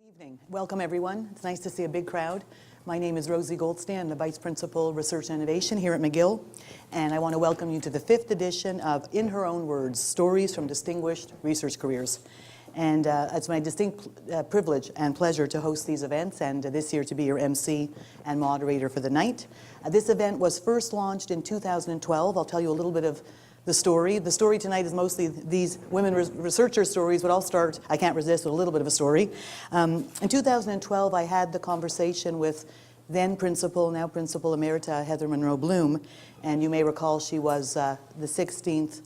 Evening. Welcome everyone. It's nice to see a big crowd. My name is Rosie Goldstein. I'm the Vice Principal Research and Innovation here at McGill, and I want to welcome you to the 5th edition of In Her Own Words, Stories from Distinguished Research Careers. And it's my distinct privilege and pleasure to host these events, and this year to be your MC and moderator for the night. This event was first launched in 2012. I'll tell you a little bit of the story. The story tonight is mostly these women researcher stories, but I'll start, I can't resist, with a little bit of a story. In 2012, I had the conversation with then Principal, now Principal Emerita, Heather Monroe Bloom, and you may recall she was the 16th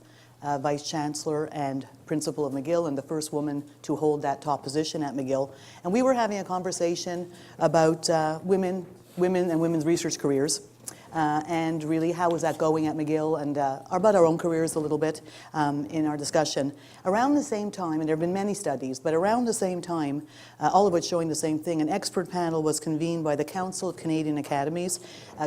Vice Chancellor and Principal of McGill and the first woman to hold that top position at McGill. And we were having a conversation about women and women's research careers. And really, how was that going at McGill, and about our own careers a little bit in our discussion. Around the same time, and there have been many studies, but around the same time, all of which showing the same thing, an expert panel was convened by the Council of Canadian Academies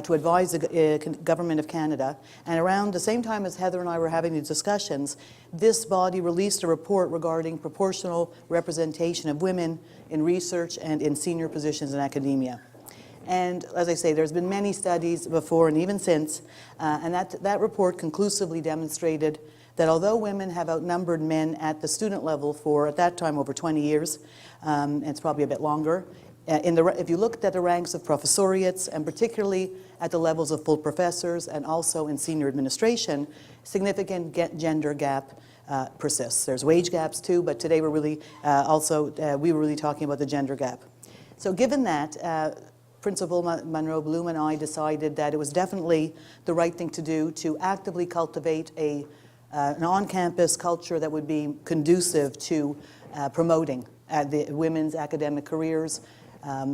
to advise the Government of Canada. And around the same time as Heather and I were having these discussions, this body released a report regarding proportional representation of women in research and in senior positions in academia. And as I say, there's been many studies before and even since, and that report conclusively demonstrated that although women have outnumbered men at the student level for, at that time, over 20 years, and it's probably a bit longer, if you looked at the ranks of professoriates, and particularly at the levels of full professors and also in senior administration, significant gender gap persists. There's wage gaps too, but today we're really we were really talking about the gender gap. So given that, Principal Monroe Bloom and I decided that it was definitely the right thing to do to actively cultivate an on-campus culture that would be conducive to promoting the women's academic careers,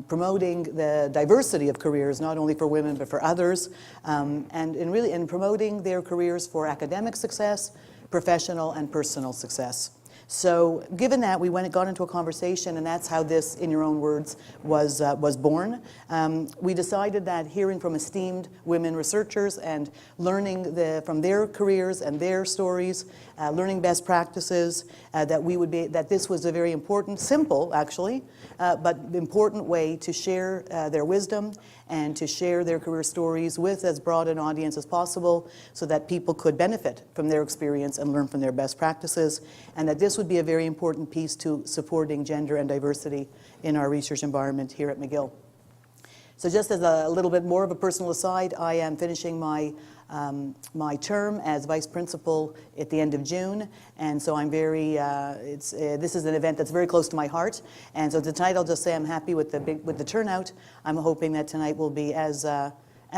promoting the diversity of careers, not only for women but for others, and in promoting their careers for academic success, professional and personal success. So given that, we got into a conversation, and that's how this, in your own words, was born. We decided that hearing from esteemed women researchers and learning from their careers and their stories, learning best practices, that this was a very important, simple actually, but important way to share their wisdom and to share their career stories with as broad an audience as possible so that people could benefit from their experience and learn from their best practices, and that this would be a very important piece to supporting gender and diversity in our research environment here at McGill. So just as a little bit more of a personal aside, I am finishing my term as Vice Principal at the end of June, and so I'm very, this is an event that's very close to my heart, and so tonight I'll just say I'm happy with the turnout. I'm hoping that tonight will be as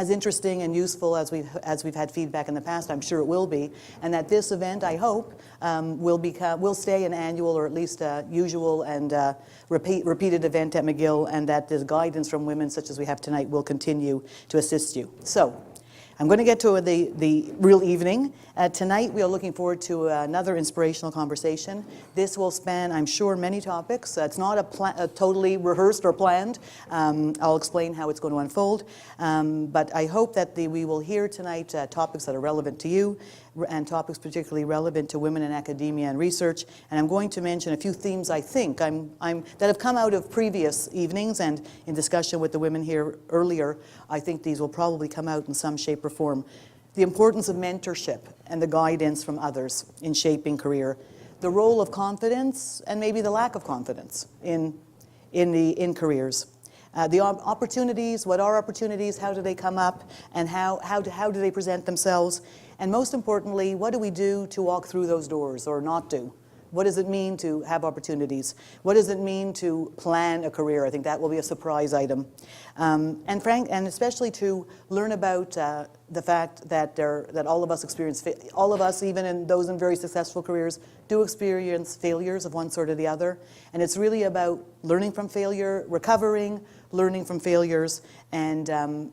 interesting and useful as we've had feedback in the past. I'm sure it will be, and that this event, I hope, will stay an annual or at least a usual and repeated event at McGill, and that the guidance from women such as we have tonight will continue to assist you. So I'm going to get to the real evening. Tonight we are looking forward to another inspirational conversation. This will span, I'm sure, many topics. It's not a totally rehearsed or planned. I'll explain how it's going to unfold. But I hope that we will hear tonight topics that are relevant to you, and topics particularly relevant to women in academia and research. And I'm going to mention a few themes I think that have come out of previous evenings and in discussion with the women here earlier. I think these will probably come out in some shape or form. The importance of mentorship and the guidance from others in shaping career. The role of confidence and maybe the lack of confidence in careers. The opportunities, what are opportunities, how do they come up, and how do they present themselves? And most importantly, what do we do to walk through those doors or not do? What does it mean to have opportunities? What does it mean to plan a career? I think that will be a surprise item. And especially to learn about the fact that all of us, even in those in very successful careers, do experience failures of one sort or the other. And it's really about learning from failure, recovering, learning from failures, and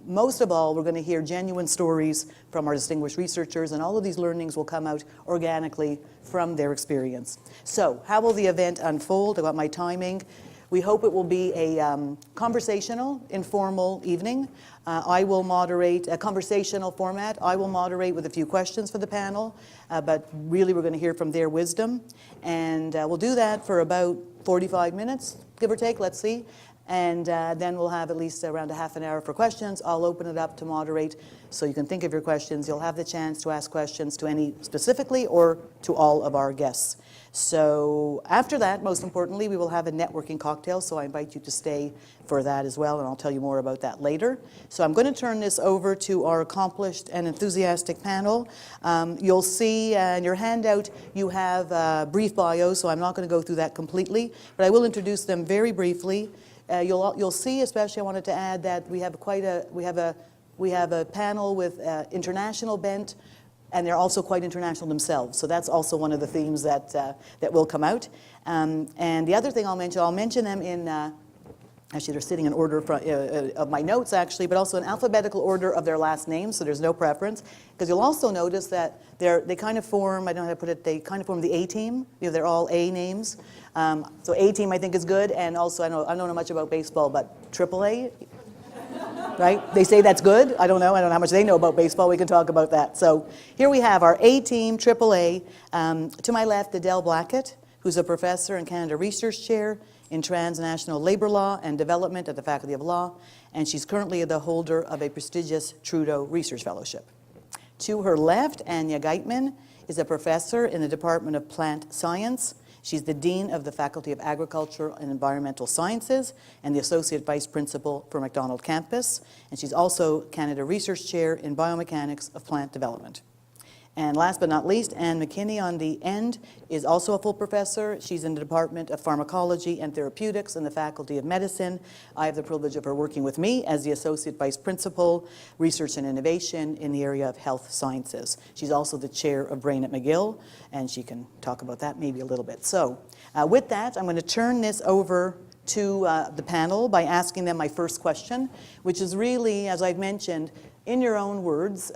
most of all, we're going to hear genuine stories from our distinguished researchers, and all of these learnings will come out organically from their experience. So, how will the event unfold? About my timing. We hope it will be a conversational, informal evening. I will moderate a conversational format. I will moderate with a few questions for the panel, but really we're going to hear from their wisdom. And we'll do that for about 45 minutes, give or take, let's see. And then we'll have at least around a half an hour for questions. I'll open it up to moderate so you can think of your questions. You'll have the chance to ask questions to any specifically or to all of our guests. So after that, most importantly, we will have a networking cocktail, so I invite you to stay for that as well, and I'll tell you more about that later. So I'm going to turn this over to our accomplished and enthusiastic panel. You'll see in your handout you have brief bios, so I'm not going to go through that completely, but I will introduce them very briefly. You'll see, especially I wanted to add that we have a panel with international bent, and they're also quite international themselves. So that's also one of the themes that will come out. And the other thing I'll mention them in, actually they're sitting in order of my notes actually, but also in alphabetical order of their last names, so there's no preference. Because you'll also notice that they kind of form, I don't know how to put it, they kind of form the A team. You know, they're all A names. So A team I think is good, and also I don't know much about baseball, but AAA, right? They say that's good. I don't know how much they know about baseball. We can talk about that. So here we have our A team, AAA. To my left, Adelle Blackett, who's a professor and Canada Research Chair in Transnational Labour Law and Development at the Faculty of Law, and she's currently the holder of a prestigious Trudeau Research Fellowship. To her left, Anja Geitmann is a professor in the Department of Plant Science. She's the Dean of the Faculty of Agriculture and Environmental Sciences and the Associate Vice Principal for Macdonald Campus. And she's also Canada Research Chair in Biomechanics of Plant Development. And last but not least, Anne McKinney on the end is also a full professor. She's in the Department of Pharmacology and Therapeutics in the Faculty of Medicine. I have the privilege of her working with me as the Associate Vice Principal, Research and Innovation in the area of health sciences. She's also the chair of Brain at McGill, and she can talk about that maybe a little bit. So with that, I'm going to turn this over to the panel by asking them my first question, which is really, as I've mentioned, in your own words,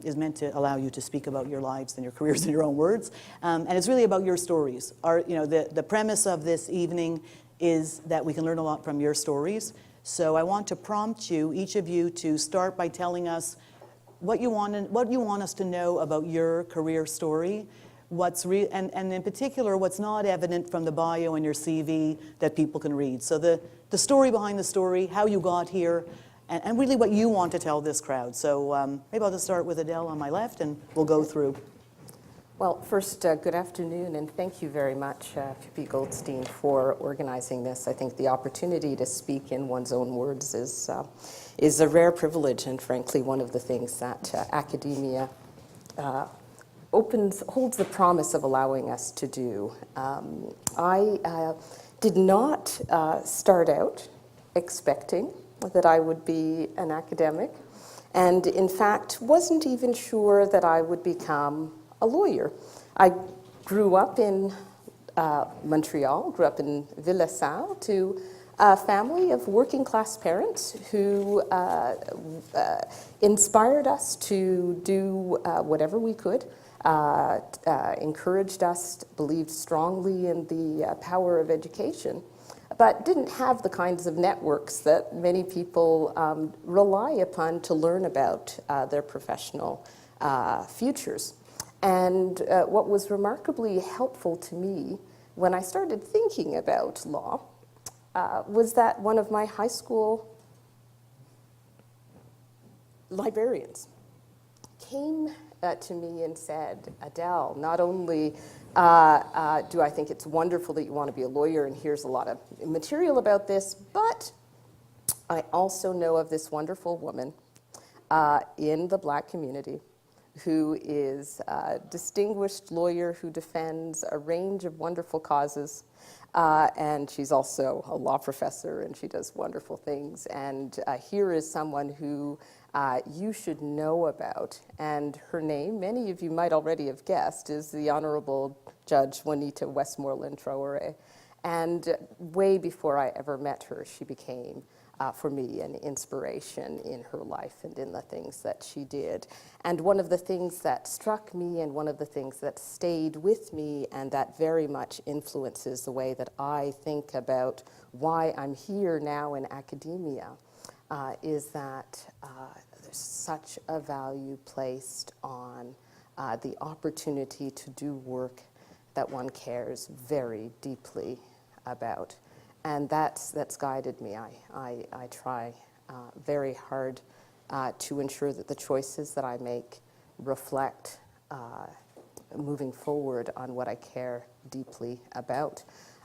is meant to allow you to speak about your lives and your careers in your own words. And it's really about your stories. The premise of this evening is that we can learn a lot from your stories. So I want to prompt you, each of you, to start by telling us what you want us to know about your career story, and in particular, what's not evident from the bio and your CV that people can read. So the story behind the story, how you got here, and really what you want to tell this crowd. So maybe I'll just start with Adelle on my left, and we'll go through. Well, first, good afternoon, and thank you very much, P. Goldstein, for organizing this. I think the opportunity to speak in one's own words is a rare privilege, and frankly, one of the things that academia holds the promise of allowing us to do. I did not start out expecting that I would be an academic, and in fact wasn't even sure that I would become a lawyer. I grew up in Montreal, grew up in Ville-la-Salle, to a family of working class parents who inspired us to do whatever we could, encouraged us, believed strongly in the power of education, but didn't have the kinds of networks that many people rely upon to learn about their professional futures. And what was remarkably helpful to me when I started thinking about law was that one of my high school librarians came to me and said, Adelle, not only do I think it's wonderful that you want to be a lawyer, and here's a lot of material about this, but I also know of this wonderful woman in the Black community who is a distinguished lawyer who defends a range of wonderful causes, and she's also a law professor, and she does wonderful things. And here is someone who you should know about, and her name, many of you might already have guessed, is the Honorable Judge Juanita Westmoreland Traoré. And way before I ever met her, she became for me an inspiration in her life and in the things that she did. And one of the things that struck me and one of the things that stayed with me and that very much influences the way that I think about why I'm here now in academia is that there's such a value placed on the opportunity to do work that one cares very deeply about. And that's guided me. I try very hard to ensure that the choices that I make reflect moving forward on what I care deeply about.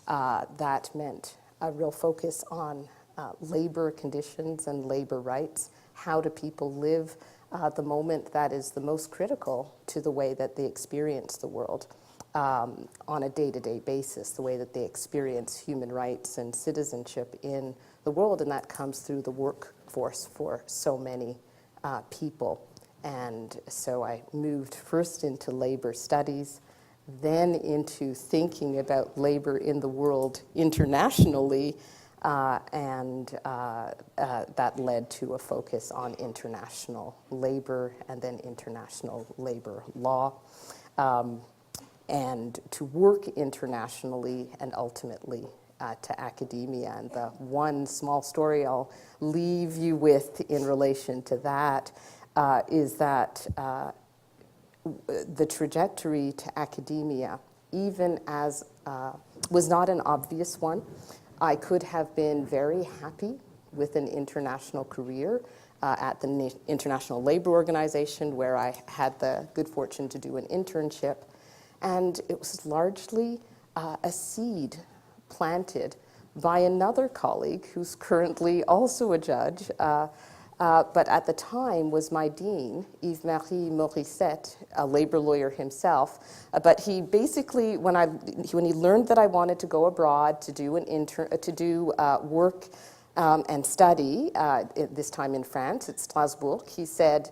That meant a real focus on labor conditions and labor rights. How do people live the moment that is the most critical to the way that they experience the world on a day-to-day basis, the way that they experience human rights and citizenship in the world, and that comes through the workforce for so many people. And so I moved first into labor studies, then into thinking about labor in the world internationally, and that led to a focus on international labor and then international labor law, and to work internationally and ultimately to academia. And the one small story I'll leave you with in relation to that is that the trajectory to academia, even as was not an obvious one. I could have been very happy with an international career at the International Labor Organization, where I had the good fortune to do an internship. And it was largely a seed planted by another colleague who's currently also a judge, but at the time was my dean, Yves-Marie Morissette, a labor lawyer himself. But he basically, when he learned that I wanted to go abroad to do work and study, this time in France, at Strasbourg, he said,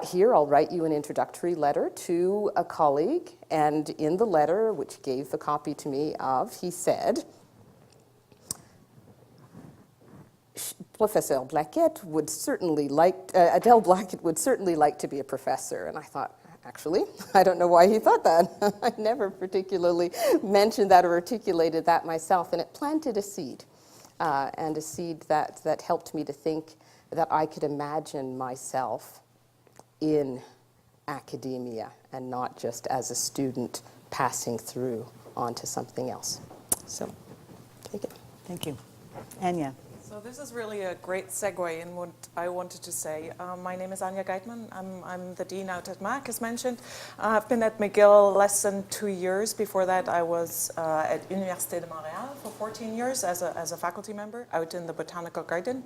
here, I'll write you an introductory letter to a colleague. And in the letter, which gave a copy to me of, he said, Professor Blackett would certainly Adelle Blackett would certainly like to be a professor. And I thought, actually, I don't know why he thought that. I never particularly mentioned that or articulated that myself. And it planted a seed, and a seed that helped me to think that I could imagine myself in academia and not just as a student passing through onto something else. So, take it. Thank you. Anja. So this is really a great segue in what I wanted to say. My name is Anja Geitmann. I'm the dean out at Mac, as mentioned. I've been at McGill less than 2 years. Before that, I was at Université de Montréal for 14 years as a faculty member out in the botanical garden.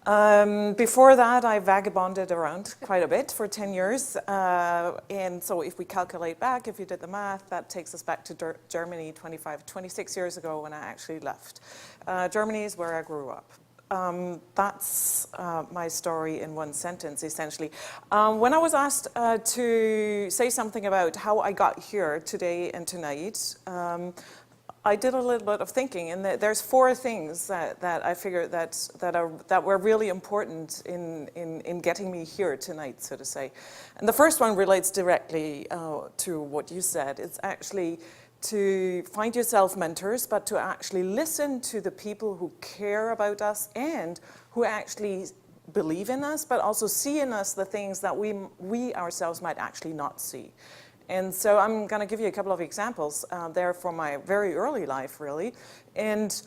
Before that, I vagabonded around quite a bit for 10 years. And so if we calculate back, if you did the math, that takes us back to Germany 26 years ago when I actually left. Germany is where I grew up. That's my story in one sentence, essentially. When I was asked to say something about how I got here today and tonight, I did a little bit of thinking, and there's 4 things that I figured that were really important in getting me here tonight, so to say. And the first one relates directly to what you said. It's actually to find yourself mentors, but to actually listen to the people who care about us and who actually believe in us, but also see in us the things that we ourselves might actually not see. And so I'm going to give you a couple of examples there from my very early life, really. And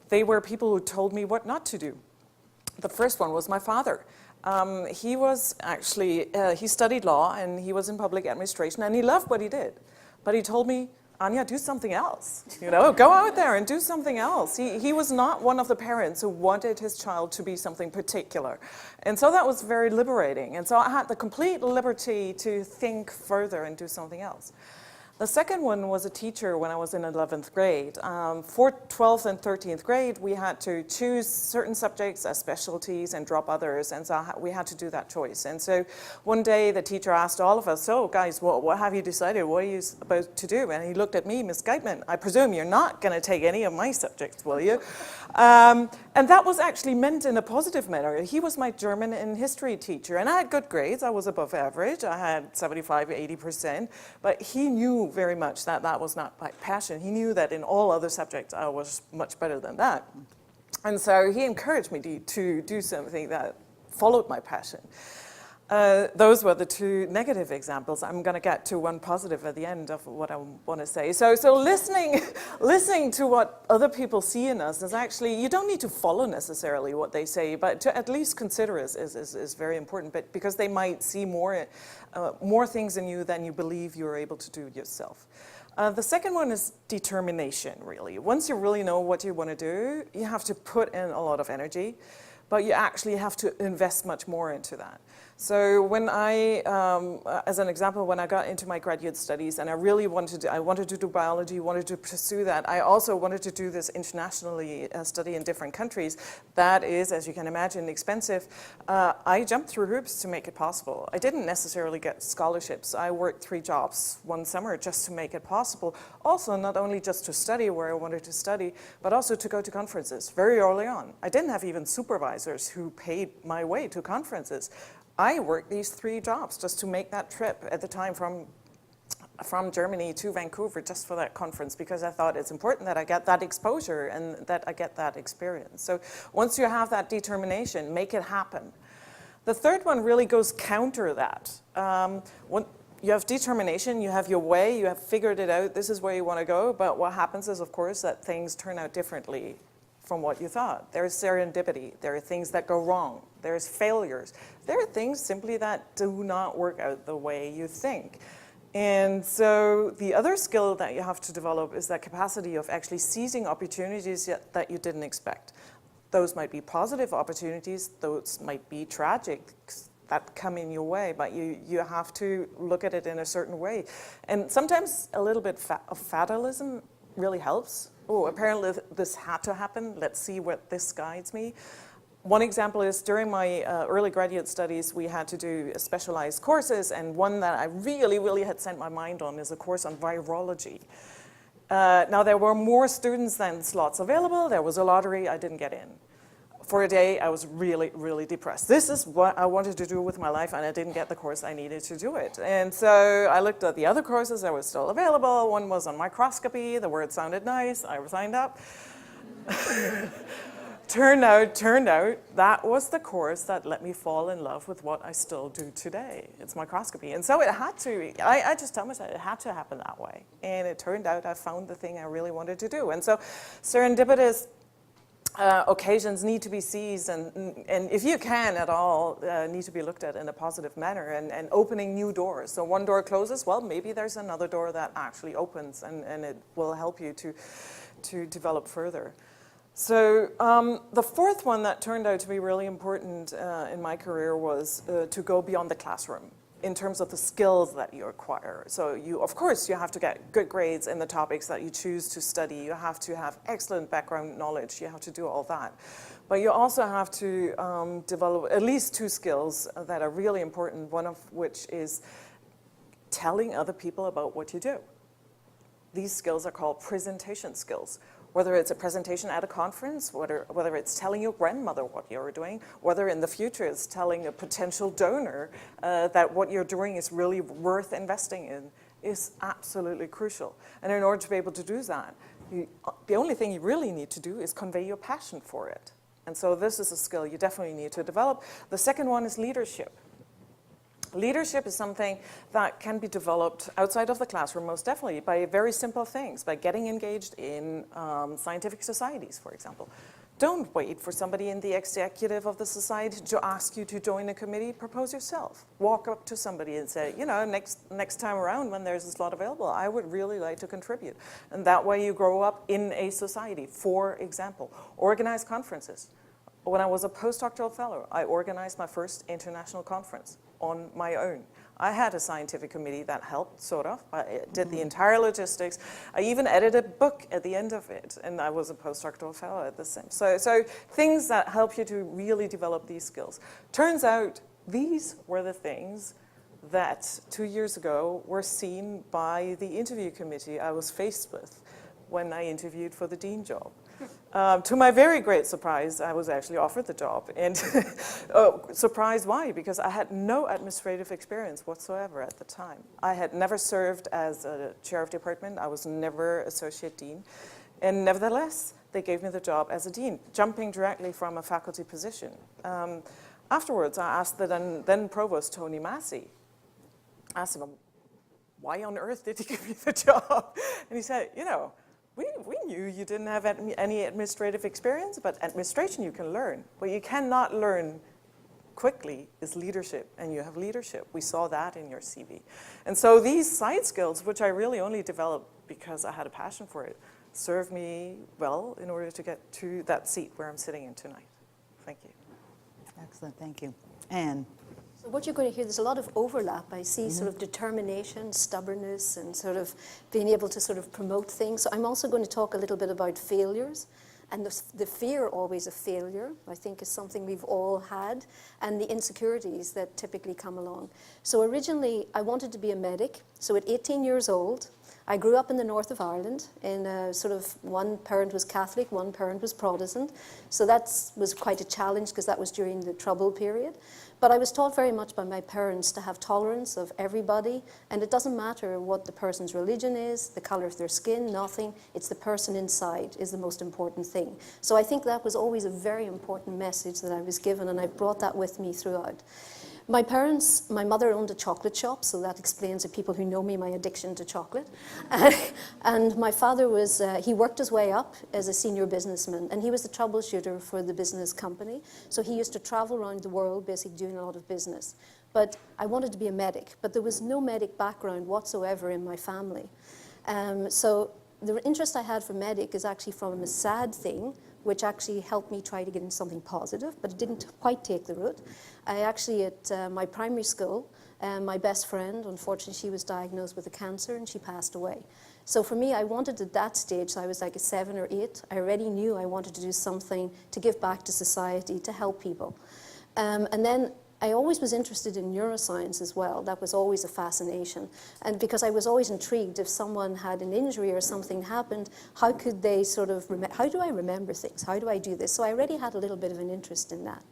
they were people who told me what not to do. The first one was my father. He was actually, he studied law and he was in public administration and he loved what he did. But he told me, Anja, do something else. You know, go out there and do something else. He was not one of the parents who wanted his child to be something particular. And so that was very liberating. And so I had the complete liberty to think further and do something else. The second one was a teacher when I was in 11th grade. For 12th and 13th grade, we had to choose certain subjects as specialties and drop others, and so we had to do that choice. And so one day the teacher asked all of us, so guys, what have you decided? What are you about to do? And he looked at me, Miss Geitmann, I presume you're not going to take any of my subjects, will you? And that was actually meant in a positive manner. He was my German and history teacher, and I had good grades. I was above average. I had 75, 80%, but he knew very much that that was not my passion. He knew that in all other subjects I was much better than that. And so he encouraged me to do something that followed my passion. Those were the two negative examples. I'm going to get to one positive at the end of what I want to say. So listening to what other people see in us is actually, you don't need to follow necessarily what they say, but to at least consider is very important, but because they might see more things in you than you believe you're able to do yourself. The second one is determination, really. Once you really know what you want to do, you have to put in a lot of energy, but you actually have to invest much more into that. So when I, as an example, when I got into my graduate studies and I really wanted to do biology, wanted to pursue that. I also wanted to do this internationally, study in different countries. That is, as you can imagine, expensive. I jumped through hoops to make it possible. I didn't necessarily get scholarships. I worked 3 jobs one summer just to make it possible. Also, not only just to study where I wanted to study, but also to go to conferences very early on. I didn't have even supervisors who paid my way to conferences. I worked these 3 jobs just to make that trip at the time from Germany to Vancouver just for that conference, because I thought it's important that I get that exposure and that I get that experience. So once you have that determination, make it happen. The third one really goes counter that. When you have determination, you have your way, you have figured it out, this is where you want to go, but what happens is, of course, that things turn out differently from what you thought. There is serendipity. There are things that go wrong. There's failures. There are things simply that do not work out the way you think. And so the other skill that you have to develop is that capacity of actually seizing opportunities that you didn't expect. Those might be positive opportunities. Those might be tragic that come in your way, but you have to look at it in a certain way. And sometimes a little bit of fatalism really helps. Oh, apparently this had to happen. Let's see what this guides me. One example is during my early graduate studies, we had to do specialized courses, and one that I really, really had set my mind on is a course on virology. Now, there were more students than slots available. There was a lottery. I didn't get in. For a day, I was really, really depressed. This is what I wanted to do with my life, and I didn't get the course I needed to do it. And so I looked at the other courses that were still available. One was on microscopy. The word sounded nice. I signed up. Turned out, that was the course that let me fall in love with what I still do today. It's microscopy. And so it had to, I just tell myself it had to happen that way. And it turned out I found the thing I really wanted to do. And so serendipitous occasions need to be seized, and if you can at all, need to be looked at in a positive manner, and opening new doors. So one door closes, well, maybe there's another door that actually opens, and it will help you to develop further. So the fourth one that turned out to be really important in my career was to go beyond the classroom in terms of the skills that you acquire. So of course, you have to get good grades in the topics that you choose to study. You have to have excellent background knowledge. You have to do all that. But you also have to develop at least 2 skills that are really important, one of which is telling other people about what you do. These skills are called presentation skills. Whether it's a presentation at a conference, whether it's telling your grandmother what you're doing, whether in the future it's telling a potential donor that what you're doing is really worth investing in, is absolutely crucial. And in order to be able to do that, the only thing you really need to do is convey your passion for it. And so this is a skill you definitely need to develop. The second one is leadership. Leadership is something that can be developed outside of the classroom, most definitely, by very simple things, by getting engaged in scientific societies, for example. Don't wait for somebody in the executive of the society to ask you to join a committee. Propose yourself. Walk up to somebody and say, you know, next time around when there's a slot available, I would really like to contribute. And that way you grow up in a society. For example, organize conferences. When I was a postdoctoral fellow, I organized my first international conference on my own. I had a scientific committee that helped, sort of. I did the entire logistics. I even edited a book at the end of it, and I was a postdoctoral fellow at the same. So things that help you to really develop these skills. Turns out these were the things that 2 years ago were seen by the interview committee I was faced with when I interviewed for the dean job. To my very great surprise, I was actually offered the job. And surprised why? Because I had no administrative experience whatsoever at the time. I had never served as a chair of department. I was never associate dean. And nevertheless, they gave me the job as a dean, jumping directly from a faculty position. Afterwards, I asked the then provost, Tony Massey, asked him, why on earth did he give me the job? And he said, you know, we knew you didn't have any administrative experience, but administration you can learn. What you cannot learn quickly is leadership, and you have leadership. We saw that in your CV. And so these side skills, which I really only developed because I had a passion for it, served me well in order to get to that seat where I'm sitting in tonight. Thank you. Excellent, thank you. Anne. So what you're going to hear, there's a lot of overlap. I see sort of determination, stubbornness, and sort of being able to sort of promote things. So I'm also going to talk a little bit about failures, and the fear always of failure, I think, is something we've all had, and the insecurities that typically come along. So originally, I wanted to be a medic. So at 18 years old, I grew up in the north of Ireland in sort of one parent was Catholic, one parent was Protestant. So that was quite a challenge because that was during the Trouble period. But I was taught very much by my parents to have tolerance of everybody, and it doesn't matter what the person's religion is, the color of their skin, nothing. It's the person inside is the most important thing. So I think that was always a very important message that I was given, and I brought that with me throughout. My parents, my mother owned a chocolate shop, so that explains to people who know me my addiction to chocolate. And my father was, he worked his way up as a senior businessman, and he was the troubleshooter for the business company. So he used to travel around the world, basically doing a lot of business. But I wanted to be a medic, but there was no medic background whatsoever in my family. So the interest I had for medic is actually from a sad thing, which actually helped me try to get into something positive, but it didn't quite take the route. I actually, at my primary school, my best friend, unfortunately, she was diagnosed with a cancer and she passed away. So for me, I wanted at that stage, so I was like a 7 or 8, I already knew I wanted to do something to give back to society, to help people. And then I always was interested in neuroscience as well. That was always a fascination. And because I was always intrigued, if someone had an injury or something happened, how could they sort of, how do I remember things? How do I do this? So I already had a little bit of an interest in that.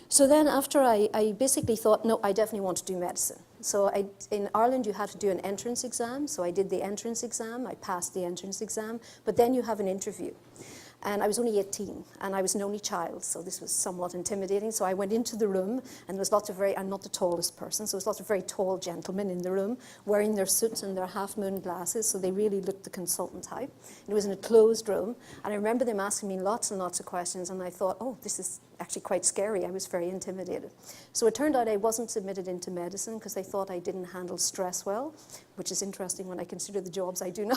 So then after I basically thought, no, I definitely want to do medicine. So in Ireland, you had to do an entrance exam. So I did the entrance exam. I passed the entrance exam. But then you have an interview. And I was only 18, and I was an only child, so this was somewhat intimidating. So I went into the room, and there was lots of I'm not the tallest person, so there was lots of very tall gentlemen in the room, wearing their suits and their half-moon glasses, so they really looked the consultant type. It was in a closed room, and I remember them asking me lots and lots of questions, and I thought, oh, this is actually quite scary. I was very intimidated. So it turned out I wasn't submitted into medicine because they thought I didn't handle stress well, which is interesting when I consider the jobs I do now.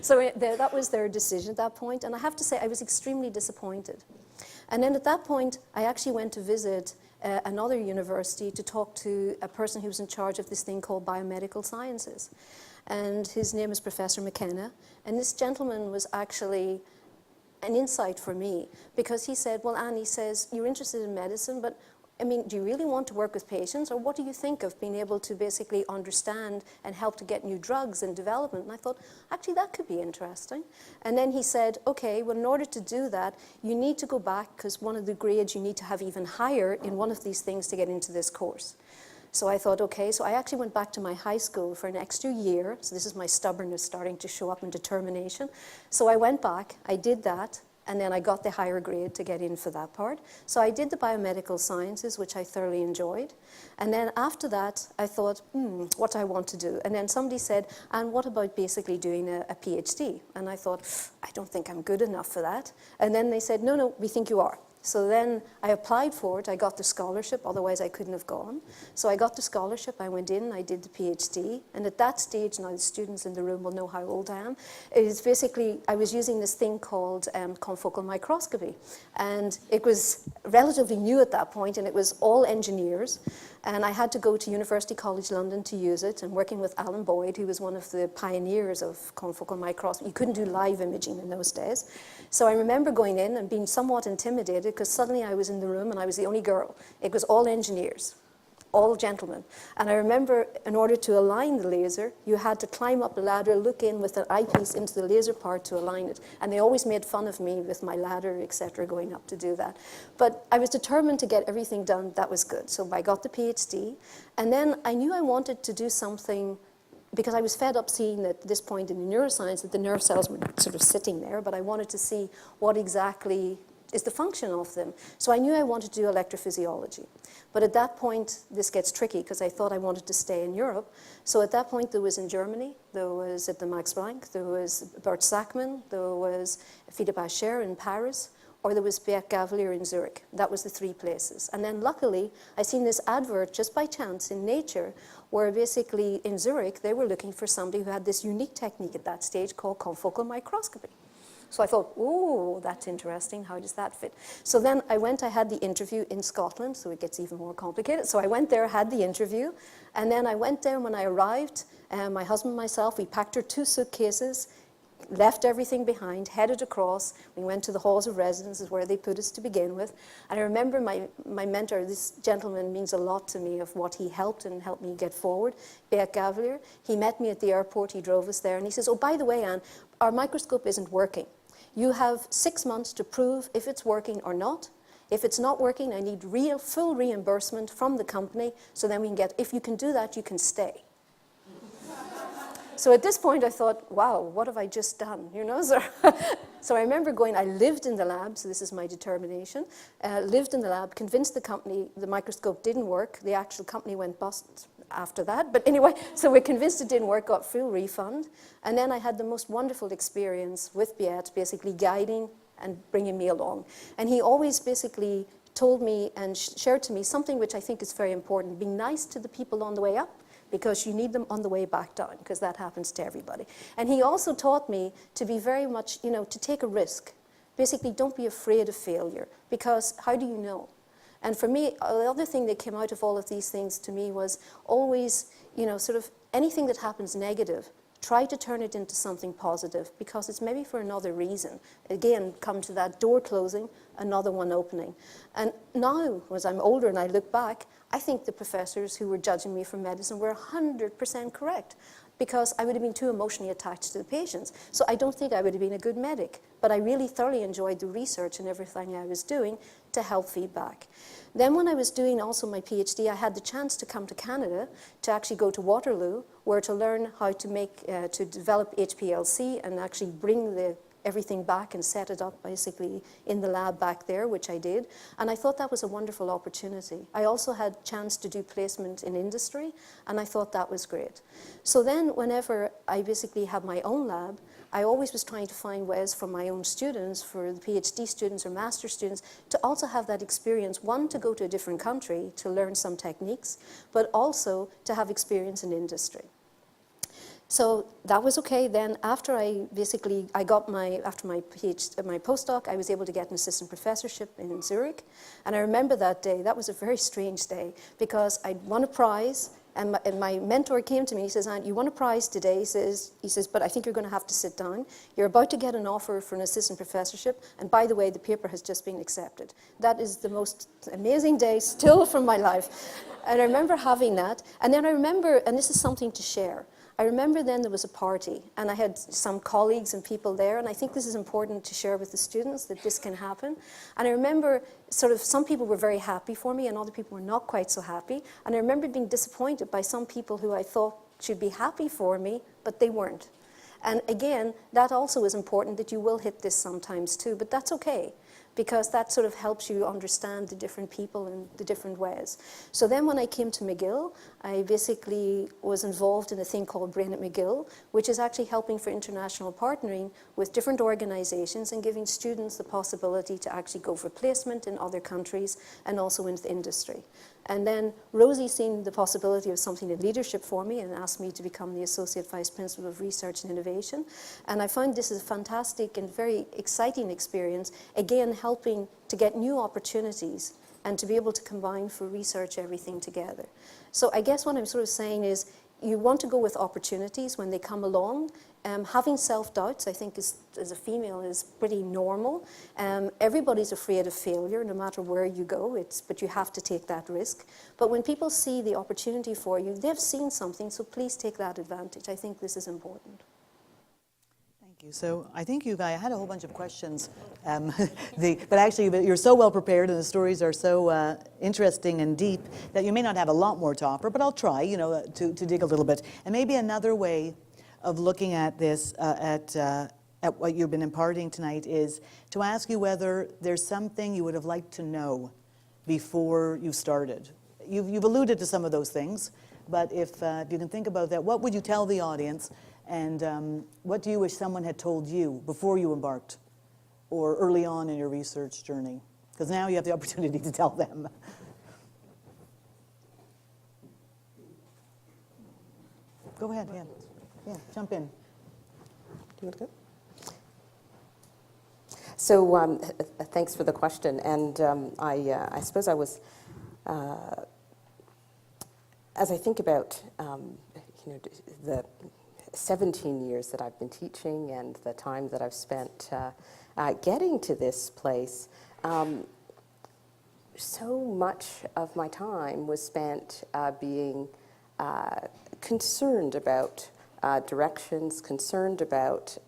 So that was their decision at that point, and I have to say I was extremely disappointed. And then at that point, I actually went to visit another university to talk to a person who was in charge of this thing called biomedical sciences. And his name is Professor McKinney, and this gentleman was actually an insight for me, because he said, well, Anne, he says, you're interested in medicine, but I mean, do you really want to work with patients, or what do you think of being able to basically understand and help to get new drugs and development? And I thought, actually, that could be interesting. And then he said, okay, well, in order to do that, you need to go back, because one of the grades you need to have even higher in one of these things to get into this course. So I thought, okay, so I actually went back to my high school for an extra year. So this is my stubbornness starting to show up in determination. So I went back, I did that, and then I got the higher grade to get in for that part. So I did the biomedical sciences, which I thoroughly enjoyed. And then after that, I thought, what do I want to do? And then somebody said, and what about basically doing a PhD? And I thought, I don't think I'm good enough for that. And then they said, no, we think you are. So then I applied for it, I got the scholarship, otherwise I couldn't have gone. So I got the scholarship, I went in, I did the PhD, and at that stage, now the students in the room will know how old I am, it's basically, I was using this thing called confocal microscopy, and it was relatively new at that point, and it was all engineers, And I had to go to University College London to use it, and working with Alan Boyd, who was one of the pioneers of confocal microscopy. You couldn't do live imaging in those days. So I remember going in and being somewhat intimidated because suddenly I was in the room and I was the only girl. It was all engineers, all gentlemen. And I remember in order to align the laser, you had to climb up a ladder, look in with an eyepiece into the laser part to align it. And they always made fun of me with my ladder, etc., going up to do that. But I was determined to get everything done that was good. So I got the PhD. And then I knew I wanted to do something because I was fed up seeing at this point in the neuroscience that the nerve cells were sort of sitting there, but I wanted to see what exactly is the function of them. So I knew I wanted to do electrophysiology. But at that point, this gets tricky because I thought I wanted to stay in Europe. So at that point, there was in Germany, there was at the Max Planck, there was Bert Sackmann, there was Philippe Acher in Paris, or there was Beat Gavelier in Zurich. That was the three places. And then luckily, I seen this advert just by chance in Nature, where basically in Zurich, they were looking for somebody who had this unique technique at that stage called confocal microscopy. So I thought, oh, that's interesting. How does that fit? So then I had the interview in Scotland, so it gets even more complicated. So I went there, had the interview, and then I went there when I arrived. My husband and myself, we packed our 2 suitcases, left everything behind, headed across. We went to the halls of residences where they put us to begin with. And I remember my mentor, this gentleman means a lot to me of what he helped me get forward, Beat Gavelier. He met me at the airport, he drove us there, and he says, oh, by the way, Anne, our microscope isn't working. You have 6 months to prove if it's working or not. If it's not working, I need full reimbursement from the company, so then we can get, if you can do that, you can stay. So at this point, I thought, wow, what have I just done? You know, so I remember going, I lived in the lab, so this is my determination, lived in the lab, convinced the company the microscope didn't work. The actual company went bust after that. But anyway, so we're convinced it didn't work, got full refund. And then I had the most wonderful experience with Beat, basically guiding and bringing me along. And he always basically told me and shared to me something which I think is very important. Be nice to the people on the way up, because you need them on the way back down, because that happens to everybody. And he also taught me to be very much, to take a risk. Basically, don't be afraid of failure, because how do you know? And for me, the other thing that came out of all of these things to me was always, sort of anything that happens negative, try to turn it into something positive, because it's maybe for another reason. Again, come to that door closing, another one opening. And now, as I'm older and I look back, I think the professors who were judging me for medicine were 100% correct, because I would have been too emotionally attached to the patients. So I don't think I would have been a good medic, but I really thoroughly enjoyed the research and everything I was doing to help feedback. Then when I was doing also my PhD, I had the chance to come to Canada to actually go to Waterloo, where to learn how to develop Hplc and actually bring everything back and set it up basically in the lab back there, which I did. And I thought that was a wonderful opportunity. I also had a chance to do placement in industry, and I thought that was great. So then whenever I basically had my own lab, I always was trying to find ways for my own students, for the PhD students or master students, to also have that experience, one, to go to a different country to learn some techniques, but also to have experience in industry. So that was okay. Then after after my PhD, my postdoc, I was able to get an assistant professorship in Zurich. And I remember that day. That was a very strange day, because I won a prize. And my mentor came to me, he says, Aunt, you won a prize today. He says, but I think you're going to have to sit down. You're about to get an offer for an assistant professorship. And by the way, the paper has just been accepted. That is the most amazing day still from my life. And I remember having that. And then I remember, and this is something to share, I remember then there was a party, and I had some colleagues and people there, and I think this is important to share with the students, that this can happen. And I remember sort of some people were very happy for me, and other people were not quite so happy. And I remember being disappointed by some people who I thought should be happy for me, but they weren't. And again, that also is important, that you will hit this sometimes too, but that's okay, because that sort of helps you understand the different people in the different ways. So then when I came to McGill, I basically was involved in a thing called Brain at McGill, which is actually helping for international partnering with different organizations and giving students the possibility to actually go for placement in other countries and also into industry. And then Rosie seen the possibility of something in leadership for me and asked me to become the Associate Vice Principal of Research and Innovation. And I found this is a fantastic and very exciting experience, again, helping to get new opportunities and to be able to combine for research everything together. So I guess what I'm sort of saying is you want to go with opportunities when they come along. Having self-doubts, I think, as a female, is pretty normal. Everybody's afraid of failure, no matter where you go, but you have to take that risk. But when people see the opportunity for you, they've seen something, so please take that advantage. I think this is important. Thank you. So I think I had a whole bunch of questions, but actually you're so well prepared and the stories are so interesting and deep that you may not have a lot more to offer, but I'll try, to dig a little bit. And maybe another way of looking at this, at what you've been imparting tonight, is to ask you whether there's something you would have liked to know before you started. You've alluded to some of those things, but if you can think about that, what would you tell the audience, and what do you wish someone had told you before you embarked or early on in your research journey? Because now you have the opportunity to tell them. Go ahead, yeah. Yeah, jump in. Do you want to go? So thanks for the question, and I suppose I was, as I think about the 17 years that I've been teaching and the time that I've spent getting to this place, so much of my time was spent being concerned about directions, concerned about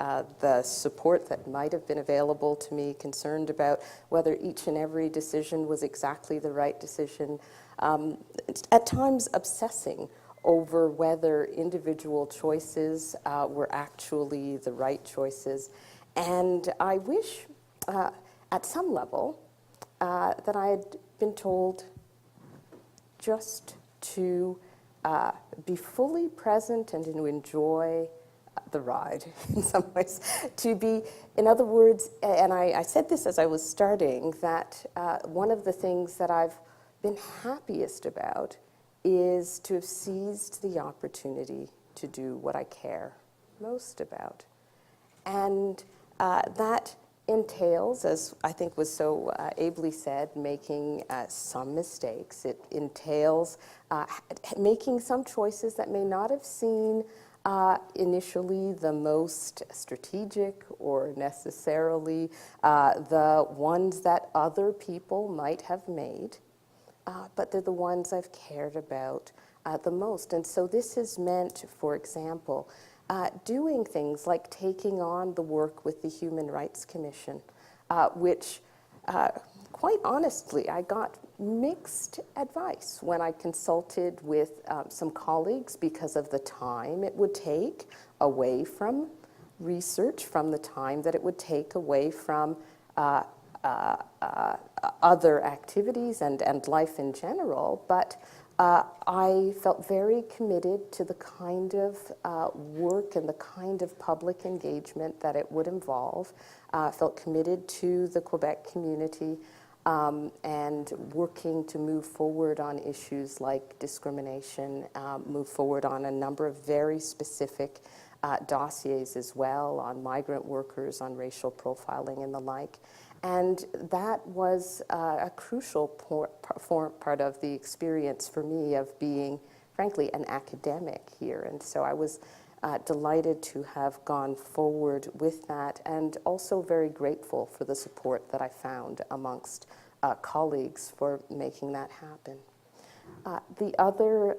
the support that might have been available to me, concerned about whether each and every decision was exactly the right decision, at times obsessing over whether individual choices were actually the right choices. And I wish, at some level, that I had been told just to be fully present and to enjoy the ride in some ways. To be, in other words, and I said this as I was starting, that one of the things that I've been happiest about is to have seized the opportunity to do what I care most about. And that entails, as I think was so ably said, making some mistakes. It entails making some choices that may not have seemed initially the most strategic or necessarily the ones that other people might have made, but they're the ones I've cared about the most. And so this has meant, for example, doing things like taking on the work with the Human Rights Commission, which, quite honestly, I got mixed advice when I consulted with some colleagues because of the time it would take away from research, from the time that it would take away from other activities and life in general. But I felt very committed to the kind of work and the kind of public engagement that it would involve. Felt committed to the Quebec community and working to move forward on issues like discrimination, move forward on a number of very specific dossiers as well, on migrant workers, on racial profiling and the like. And that was a crucial part of the experience for me of being, frankly, an academic here. And so I was delighted to have gone forward with that, and also very grateful for the support that I found amongst colleagues for making that happen. The other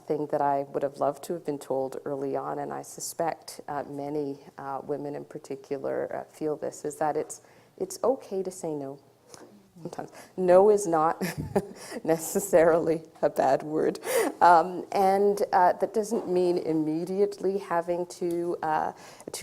thing that I would have loved to have been told early on, and I suspect many women in particular feel this, is that it's okay to say no. Sometimes no is not necessarily a bad word, and that doesn't mean immediately having to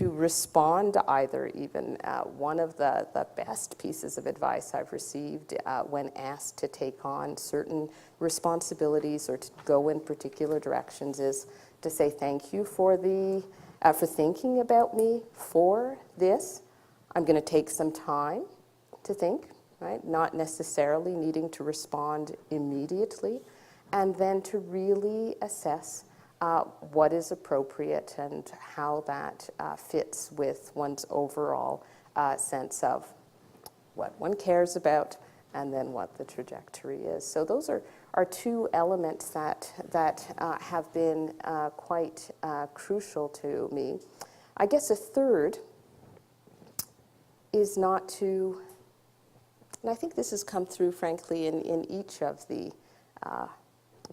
respond either. Even one of the best pieces of advice I've received when asked to take on certain responsibilities or to go in particular directions is to say thank you for thinking about me for this. I'm going to take some time to think, right? Not necessarily needing to respond immediately, and then to really assess what is appropriate and how that fits with one's overall sense of what one cares about, and then what the trajectory is. So those are two elements that have been quite crucial to me. I guess a third is not to, and I think this has come through, frankly, in each of the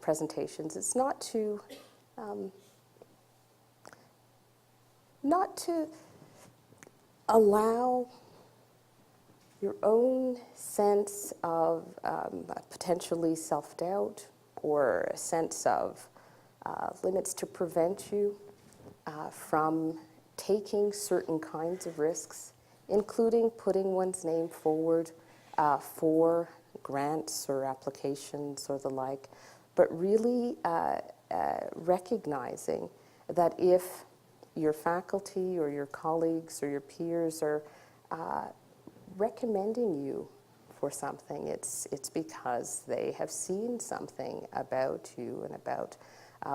presentations, it's not to allow your own sense of potentially self-doubt or a sense of limits to prevent you from taking certain kinds of risks, including putting one's name forward for grants or applications or the like, but really recognizing that if your faculty or your colleagues or your peers are recommending you for something, it's because they have seen something about you and about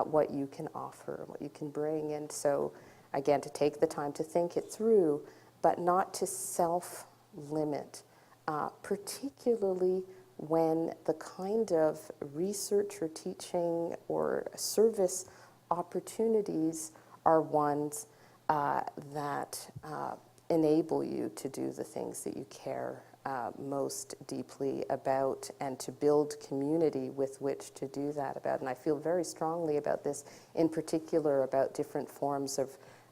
what you can offer and what you can bring. And so, again, to take the time to think it through, but not to self-limit, particularly when the kind of research or teaching or service opportunities are ones that enable you to do the things that you care most deeply about and to build community with which to do that about. And I feel very strongly about this, in particular about different forms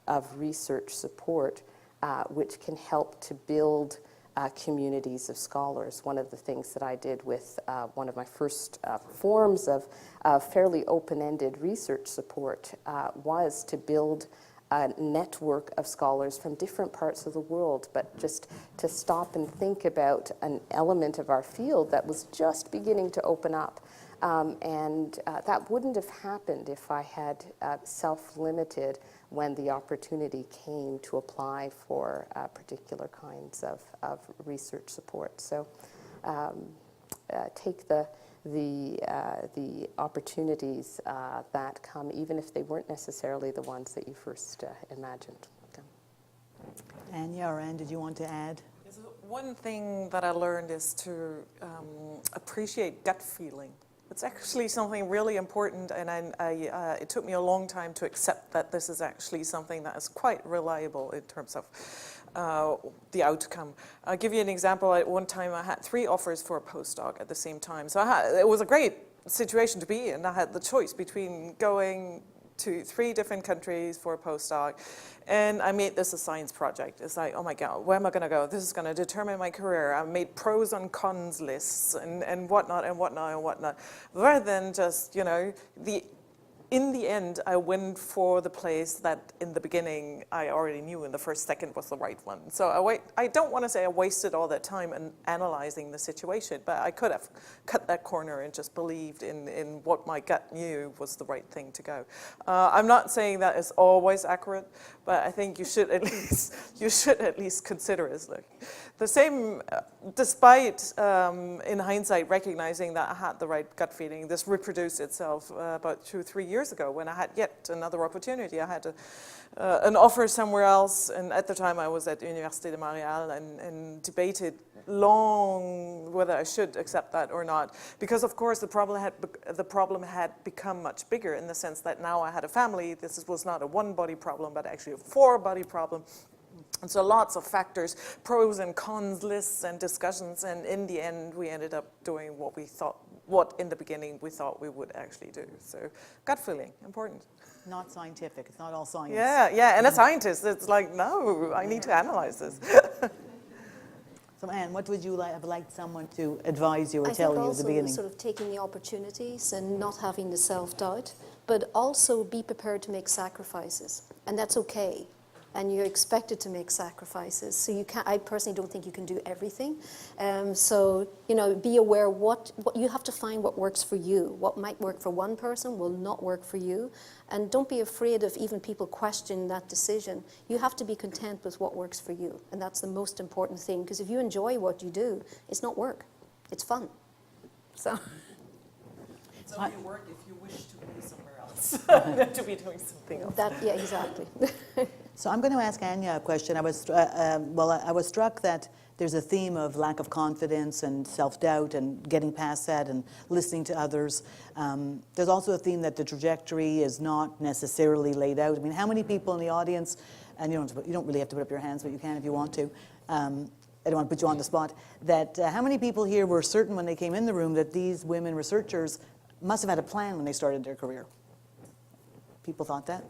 of research support which can help to build communities of scholars. One of the things that I did with one of my first forms of fairly open-ended research support was to build a network of scholars from different parts of the world, but just to stop and think about an element of our field that was just beginning to open up. And that wouldn't have happened if I had self-limited when the opportunity came to apply for particular kinds of research support. So take the opportunities that come, even if they weren't necessarily the ones that you first imagined. Okay. Anja or Anne, did you want to add? Yes, one thing that I learned is to appreciate gut feeling. It's actually something really important, and it took me a long time to accept that this is actually something that is quite reliable in terms of the outcome. I'll give you an example. At one time, I had 3 offers for a postdoc at the same time. So it was a great situation to be in. I had the choice between going to 3 different countries for a postdoc, and I made this a science project. It's like, oh my God, where am I going to go? This is going to determine my career. I made pros and cons lists and whatnot and whatnot and whatnot, rather than just, in the end, I went for the place that in the beginning I already knew in the first second was the right one. So I don't want to say I wasted all that time in analyzing the situation, but I could have cut that corner and just believed in what my gut knew was the right thing to go. I'm not saying that is always accurate, but I think you should at least consider it. The same, despite in hindsight recognizing that I had the right gut feeling, this reproduced itself about 2-3 years ago when I had yet another opportunity. I had an offer somewhere else, and at the time I was at Université de Montréal and debated long whether I should accept that or not, because of course the problem had become much bigger in the sense that now I had a family. This was not a one-body problem, but actually a 4-body problem. And so lots of factors, pros and cons lists and discussions, and in the end we ended up doing what in the beginning we thought we would actually do. So gut feeling, important. Not scientific, it's not all science. Yeah, and a scientist, it's like, no, I need to analyze this. So Anne, what would you have liked someone to advise you or tell you at the beginning? I think also sort of taking the opportunities and not having the self-doubt, but also be prepared to make sacrifices, and that's okay. And you're expected to make sacrifices. So I personally don't think you can do everything. So, be aware what you have to find what works for you. What might work for one person will not work for you. And don't be afraid of even people questioning that decision. You have to be content with what works for you. And that's the most important thing. Because if you enjoy what you do, it's not work. It's fun. So. It's only work if you wish to be somewhere else, to be doing something else. Yeah, exactly. So I'm going to ask Anja a question. I was struck that there's a theme of lack of confidence and self-doubt and getting past that and listening to others. There's also a theme that the trajectory is not necessarily laid out. I mean, how many people in the audience, and you don't really have to put up your hands, but you can if you want to. I don't want to put you on the spot. That how many people here were certain when they came in the room that these women researchers must have had a plan when they started their career? People thought that?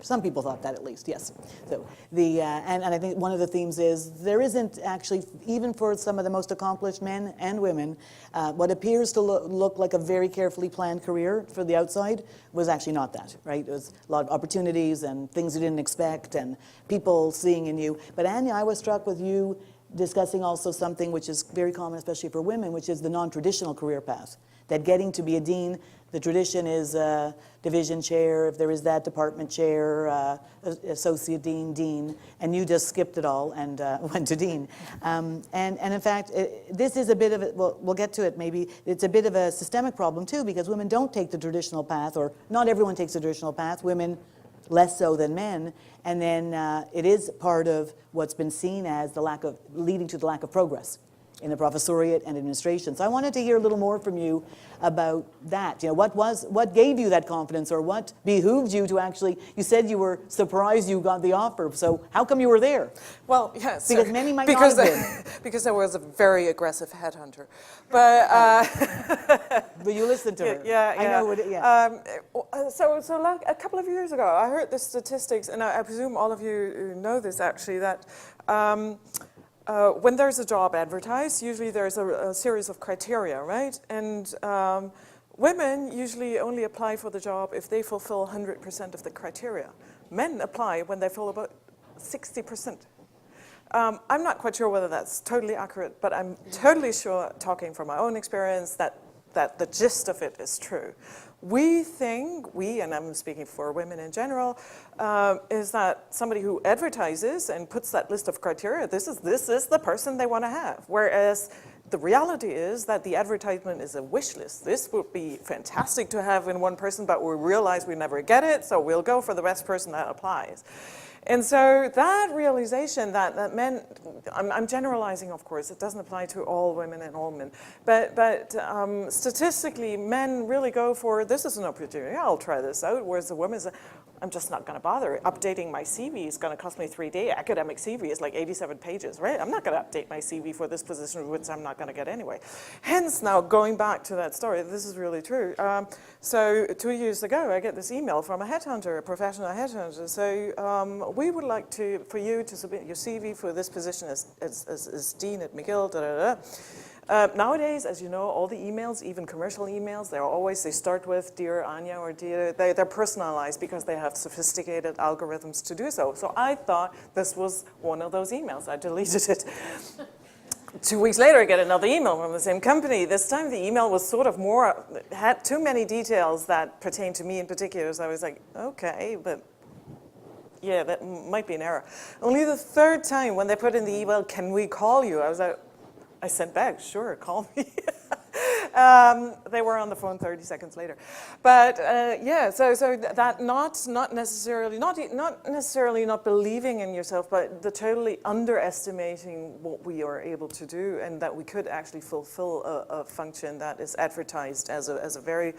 Some people thought that at least, yes. So and I think one of the themes is there isn't actually, even for some of the most accomplished men and women, what appears to look like a very carefully planned career for the outside was actually not that, right? It was a lot of opportunities and things you didn't expect and people seeing in you. But Anja, I was struck with you discussing also something which is very common, especially for women, which is the non-traditional career path. That getting to be a dean, the tradition is division chair, if there is that, department chair, associate dean, dean, and you just skipped it all and went to dean. And in fact, this is a bit of a, we'll get to it maybe, it's a bit of a systemic problem too, because women don't take the traditional path, or not everyone takes the traditional path, women less so than men, and then it is part of what's been seen as the lack of, leading to the lack of progress in the professoriate and administration. So I wanted to hear a little more from you about that. You know, what gave you that confidence, or what behooved you to actually, you said you were surprised you got the offer, so how come you were there? Well, yes. Because many might not have been. Because I was a very aggressive headhunter. But but you listened to her. Yeah, I know what it, yeah. So like a couple of years ago, I heard the statistics, and I presume all of you know this actually, that when there's a job advertised, usually there's a series of criteria, right? And women usually only apply for the job if they fulfill 100% of the criteria. Men apply when they fill about 60%. I'm not quite sure whether that's totally accurate, but I'm totally sure, talking from my own experience, that the gist of it is true. We think, and I'm speaking for women in general, is that somebody who advertises and puts that list of criteria, this is the person they want to have. Whereas the reality is that the advertisement is a wish list. This would be fantastic to have in one person, but we realize we never get it, so we'll go for the best person that applies. And so that realization that men, I'm generalizing, of course, it doesn't apply to all women and all men, but statistically, men really go for, this is an opportunity, I'll try this out, whereas the women say, I'm just not going to bother. Updating my CV is going to cost me 3 days. Academic CV is like 87 pages, right? I'm not going to update my CV for this position, which I'm not going to get anyway. Hence, now going back to that story, this is really true. So 2 years ago, I get this email from a headhunter, a professional headhunter. So we would like for you to submit your CV for this position as dean at McGill. Da, da, da. Nowadays, as you know, all the emails, even commercial emails, they start with Dear Anja or Dear, they're personalized because they have sophisticated algorithms to do so. So I thought this was one of those emails. I deleted it. 2 weeks later, I get another email from the same company. This time the email was sort of had too many details that pertain to me in particular. So I was like, okay, but yeah, that might be an error. Only the third time when they put in the email, can we call you? I sent back, sure, call me. They were on the phone 30 seconds later. But yeah, so that not necessarily not believing in yourself, but the totally underestimating what we are able to do, and that we could actually fulfill a function that is advertised as a very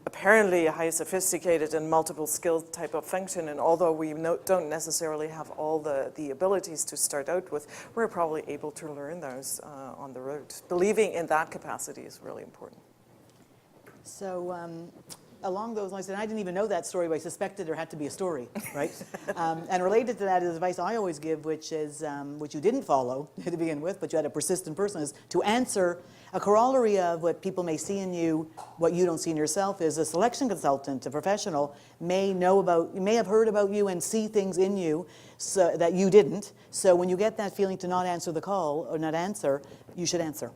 apparently high sophisticated and multiple skilled type of function. And although we don't necessarily have all the abilities to start out with, we're probably able to learn those on the road. Believing in that capacity is really important. So along those lines, and I didn't even know that story, but I suspected there had to be a story, right? And related to that is advice I always give, which is, which you didn't follow to begin with, but you had a persistent person, is to answer. A corollary of what people may see in you, what you don't see in yourself, is a selection consultant, a professional, may have heard about you and see things in you so that you didn't. So when you get that feeling to not answer the call or not answer, you should answer.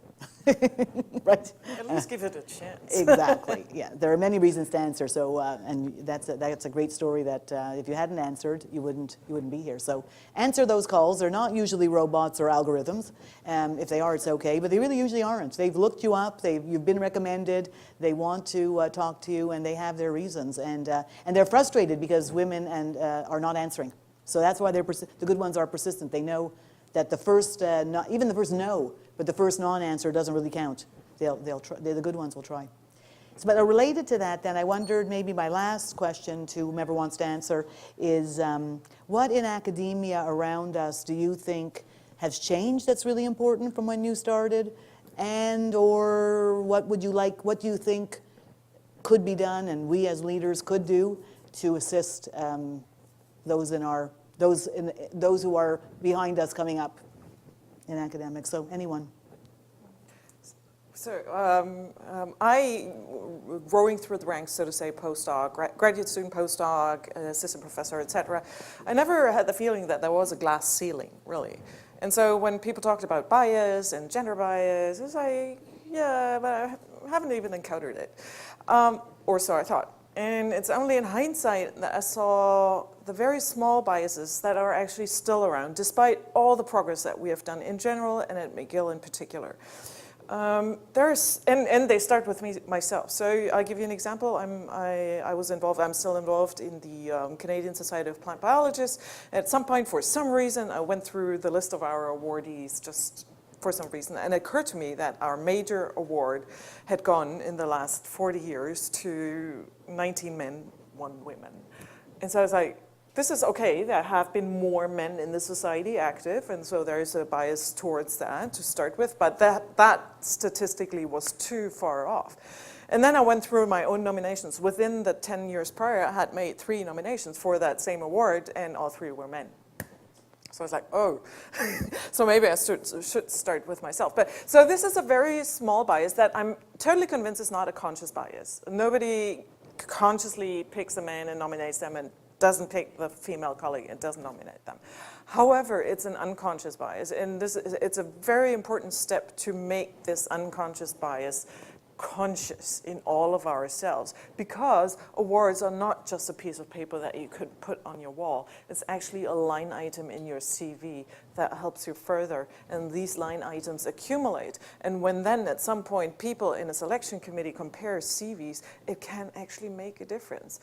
Right? At least give it a chance. Exactly. Yeah, there are many reasons to answer. So, and that's a great story that if you hadn't answered, you wouldn't be here. So, answer those calls. They're not usually robots or algorithms. If they are, it's okay, but they really usually aren't. They've looked you up. You've been recommended. They want to talk to you, and they have their reasons. And they're frustrated because women are not answering. So that's why the good ones are persistent. They know that the first, even the first no, but the first non-answer doesn't really count. They'll try, the good ones will try. So, but related to that, then, I wondered, maybe my last question to whomever wants to answer is, what in academia around us do you think has changed that's really important from when you started? And or what would you like, what do you think could be done and we as leaders could do to assist those who are behind us coming up in academics? So anyone. So I, growing through the ranks, so to say, postdoc, graduate student, postdoc, assistant professor, etc., I never had the feeling that there was a glass ceiling, really. And so when people talked about bias and gender bias, it was like, yeah, but I haven't even encountered it. Or so I thought. And it's only in hindsight that I saw the very small biases that are actually still around, despite all the progress that we have done in general and at McGill in particular. And they start with me myself. So I'll give you an example. I'm still involved in the Canadian Society of Plant Biologists. At some point, for some reason, I went through the list of our awardees just for some reason, and it occurred to me that our major award had gone in the last 40 years to 19 men, 1 woman. And so I was like, this is okay, there have been more men in the society active, and so there's a bias towards that to start with, but that statistically was too far off. And then I went through my own nominations. Within the 10 years prior, I had made 3 nominations for that same award, and all 3 were men. So I was like, oh, so maybe I should start with myself. But so this is a very small bias that I'm totally convinced is not a conscious bias. Nobody consciously picks a man and nominates them and doesn't pick the female colleague and doesn't nominate them. However, it's an unconscious bias, and it's a very important step to make this unconscious bias conscious in all of ourselves, because awards are not just a piece of paper that you could put on your wall. It's actually a line item in your CV that helps you further, and these line items accumulate. And when then at some point people in a selection committee compare CVs, it can actually make a difference.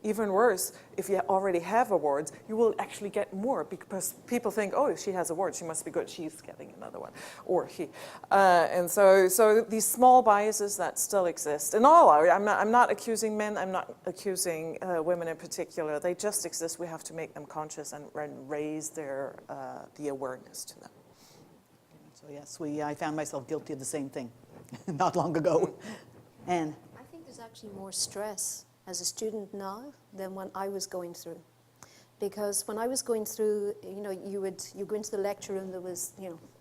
Even worse, if you already have awards, you will actually get more because people think, oh, she has awards, she must be good, she's getting another one, or he. And so these small biases that still exist, and all are, I'm not accusing men, I'm not accusing women in particular, they just exist. We have to make them conscious and raise the awareness to them. So yes, I found myself guilty of the same thing not long ago. Anne? I think there's actually more stress as a student now than when I was going through. Because when I was going through, you go into the lecture room, there was,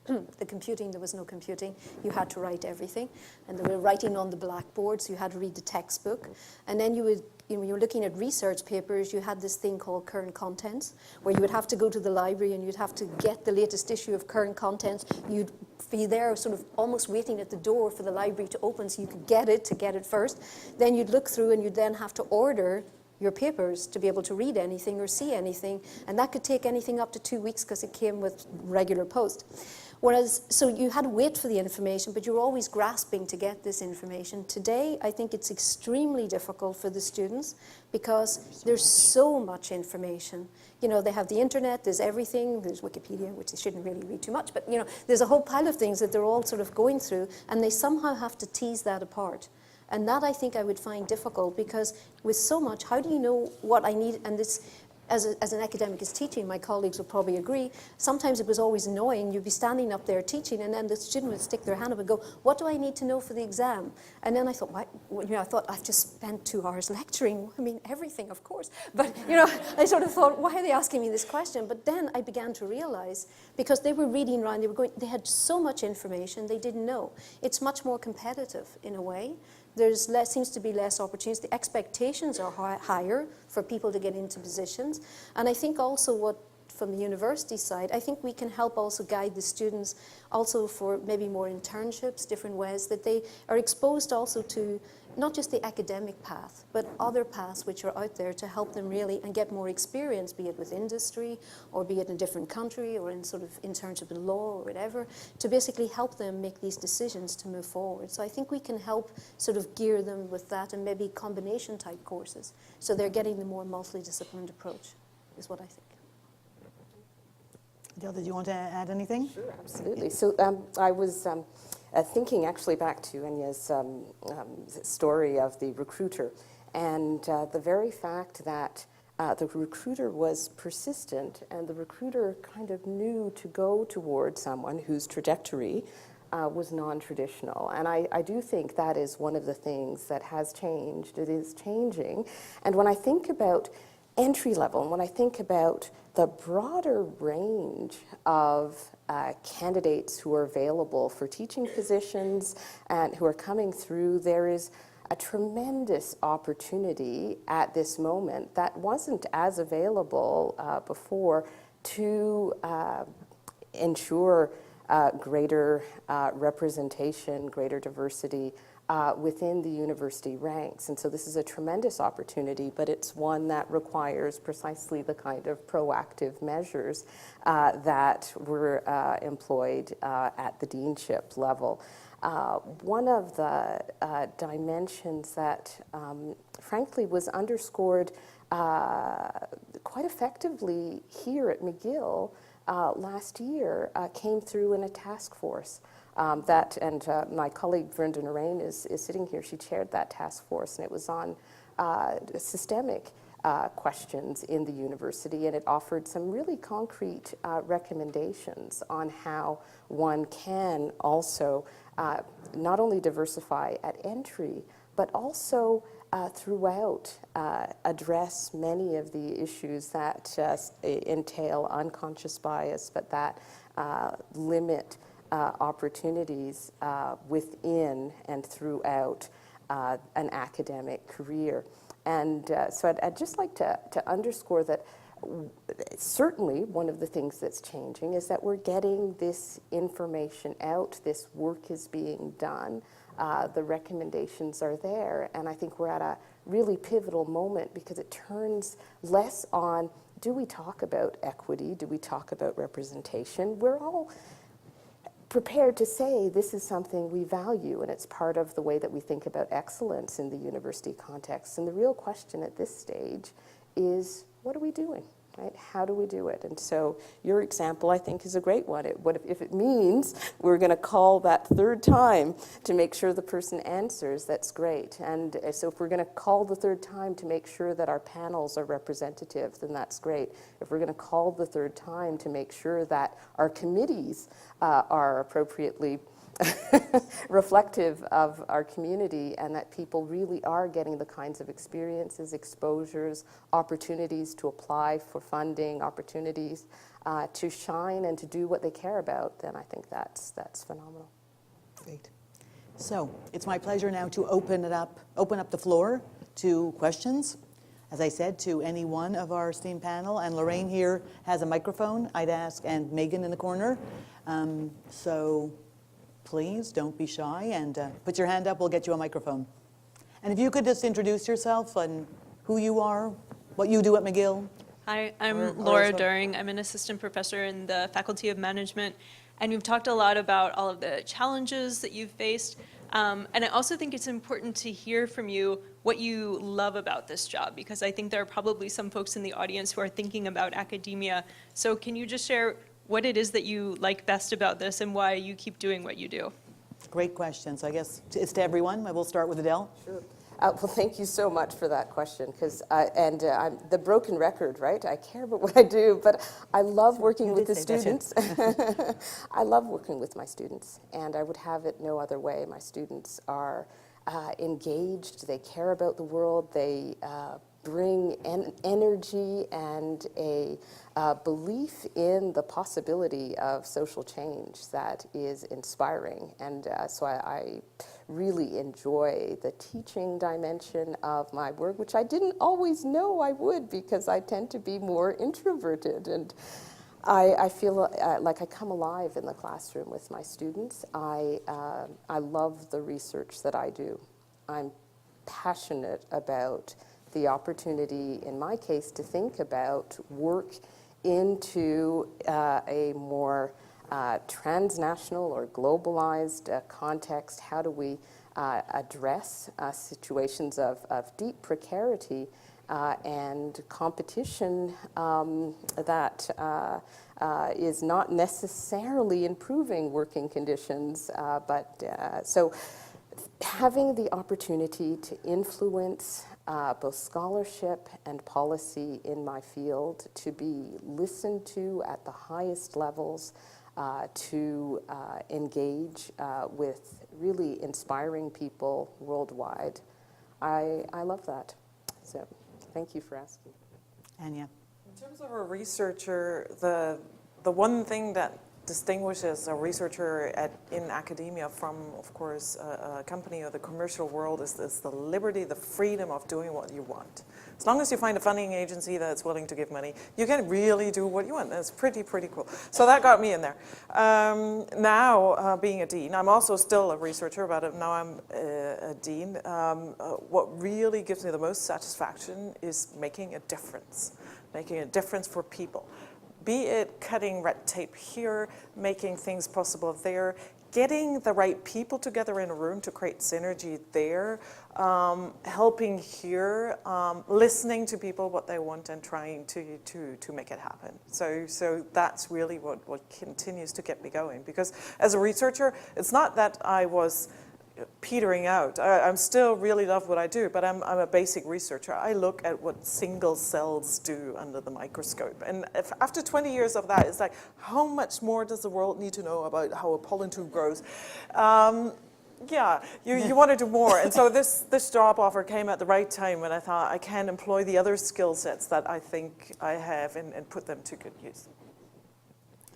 the computing, there was no computing. You had to write everything. And they were writing on the blackboard, so you had to read the textbook. And then when you were looking at research papers, you had this thing called current contents, where you would have to go to the library and you'd have to get the latest issue of current contents. You'd be there sort of almost waiting at the door for the library to open so you could get it first. Then you'd look through and you'd then have to order your papers to be able to read anything or see anything. And that could take anything up to 2 weeks because it came with regular post. So you had to wait for the information, but you were always grasping to get this information. Today, I think it's extremely difficult for the students because there's so much information. They have the internet, there's everything, there's Wikipedia, which they shouldn't really read too much, but there's a whole pile of things that they're all sort of going through, and they somehow have to tease that apart. And that I think I would find difficult because with so much, how do you know what I need? And this, as an academic is teaching, my colleagues will probably agree, sometimes it was always annoying. You'd be standing up there teaching and then the student would stick their hand up and go, what do I need to know for the exam? And then I thought, I've just spent 2 hours lecturing. I mean, everything, of course. But, I sort of thought, why are they asking me this question? But then I began to realize, because they were reading around, they had so much information they didn't know. It's much more competitive in a way. Seems to be less opportunities. The expectations are higher for people to get into positions. And I think also from the university side, I think we can help also guide the students also for maybe more internships, different ways that they are exposed also to not just the academic path, but other paths which are out there to help them really and get more experience, be it with industry or be it in a different country or in sort of internship in law or whatever, to basically help them make these decisions to move forward. So I think we can help sort of gear them with that and maybe combination type courses. So they're getting the more multidisciplined approach, is what I think. Adelle, did you want to add anything? Sure, absolutely. So I was thinking actually back to Anya's story of the recruiter, and the very fact that the recruiter was persistent, and the recruiter kind of knew to go toward someone whose trajectory was non-traditional. And I do think that is one of the things that has changed. It is changing. And when I think about entry level, and when I think about the broader range of candidates who are available for teaching positions and who are coming through, there is a tremendous opportunity at this moment that wasn't as available before to ensure greater representation, greater diversity within the university ranks. And so this is a tremendous opportunity, but it's one that requires precisely the kind of proactive measures that were employed at the deanship level. One of the dimensions that frankly was underscored quite effectively here at McGill last year came through in a task force and my colleague Brenda Narain is sitting here. She chaired that task force, and it was on systemic questions in the university, and it offered some really concrete recommendations on how one can also not only diversify at entry, but also throughout address many of the issues that entail unconscious bias, but that limit opportunities within and throughout an academic career. And so I'd just like to underscore that certainly one of the things that's changing is that we're getting this information out, this work is being done, the recommendations are there, and I think we're at a really pivotal moment because it turns less on, do we talk about equity, do we talk about representation? We're all prepared to say this is something we value, and it's part of the way that we think about excellence in the university context. And the real question at this stage is, what are we doing? Right? How do we do it? And so your example, I think, is a great one. If it means we're going to call that third time to make sure the person answers, that's great. And so if we're going to call the third time to make sure that our panels are representative, then that's great. If we're going to call the third time to make sure that our committees are appropriately reflective of our community and that people really are getting the kinds of experiences, exposures, opportunities to apply for funding, opportunities to shine and to do what they care about, then I think that's phenomenal. Great. So it's my pleasure now to open up the floor to questions. As I said, to any one of our esteemed panel, and Lorraine here has a microphone, I'd ask, and Megan in the corner. So please don't be shy and put your hand up, we'll get you a microphone. And if you could just introduce yourself and who you are, what you do at McGill. Hi, I'm Laura During. I'm an assistant professor in the Faculty of Management, and we've talked a lot about all of the challenges that you've faced. And I also think it's important to hear from you what you love about this job, because I think there are probably some folks in the audience who are thinking about academia. So can you just share what it is that you like best about this and why you keep doing what you do? Great question. So I guess it's to everyone. We'll start with Adelle. Sure. Well, thank you so much for that question, because I'm the broken record, right? I care about what I do, but I love working with the students. I love working with my students, and I would have it no other way. My students are engaged, they care about the world, they bring energy and a belief in the possibility of social change that is inspiring. And so I really enjoy the teaching dimension of my work, which I didn't always know I would, because I tend to be more introverted. And I feel like I come alive in the classroom with my students. I love the research that I do. I'm passionate about the opportunity, in my case, to think about work into a more transnational or globalized context. How do we address situations of deep precarity and competition that is not necessarily improving working conditions, so having the opportunity to influence both scholarship and policy in my field, to be listened to at the highest levels, to engage with really inspiring people worldwide. I love that. So thank you for asking. Anja. In terms of a researcher, the one thing that distinguishes a researcher in academia from, of course, a company or the commercial world is the liberty, the freedom of doing what you want. As long as you find a funding agency that's willing to give money, you can really do what you want. That's pretty cool. So that got me in there. Now, being a dean, I'm also still a researcher, but now I'm a dean. What really gives me the most satisfaction is making a difference for people. Be it cutting red tape here, making things possible there, getting the right people together in a room to create synergy there, helping here, listening to people what they want and trying to make it happen. So that's really what continues to get me going. Because as a researcher, it's not that I was petering out. I still really love what I do, but I'm a basic researcher. I look at what single cells do under the microscope. And after 20 years of that, it's like, how much more does the world need to know about how a pollen tube grows? Yeah, you want to do more. And so this job offer came at the right time when I thought I can employ the other skill sets that I think I have and put them to good use.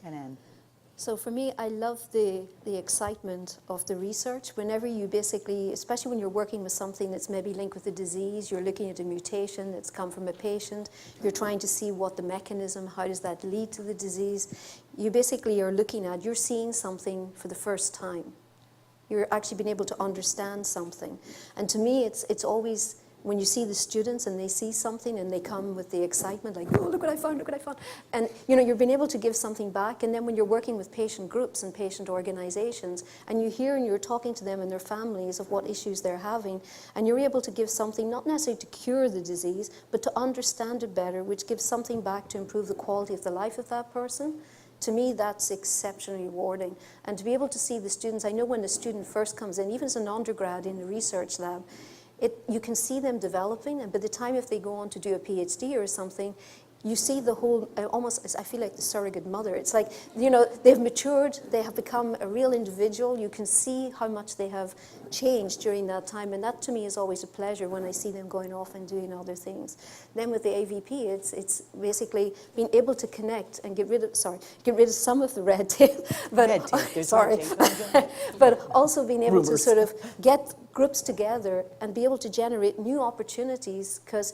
And Anne. So for me, I love the excitement of the research. Whenever you basically, especially when you're working with something that's maybe linked with a disease, you're looking at a mutation that's come from a patient, you're trying to see what the mechanism, how does that lead to the disease. You basically are looking at, you're seeing something for the first time. You're actually being able to understand something. And to me, it's always, when you see the students and they see something and they come with the excitement, like, oh, look what I found, look what I found. And you're being able to give something back. And then when you're working with patient groups and patient organizations, and you hear and you're talking to them and their families of what issues they're having, and you're able to give something, not necessarily to cure the disease, but to understand it better, which gives something back to improve the quality of the life of that person. To me, that's exceptionally rewarding. And to be able to see the students, I know when a student first comes in, even as an undergrad in a research lab, you can see them developing, and by the time if they go on to do a PhD or something, you see the whole, almost, I feel like the surrogate mother. It's like, they've matured, they have become a real individual. You can see how much they have changed during that time, and that to me is always a pleasure when I see them going off and doing other things. Then with the AVP, it's basically being able to connect and get rid of some of the red tape, but Red tape, sorry, but also being able to sort of get groups together and be able to generate new opportunities, because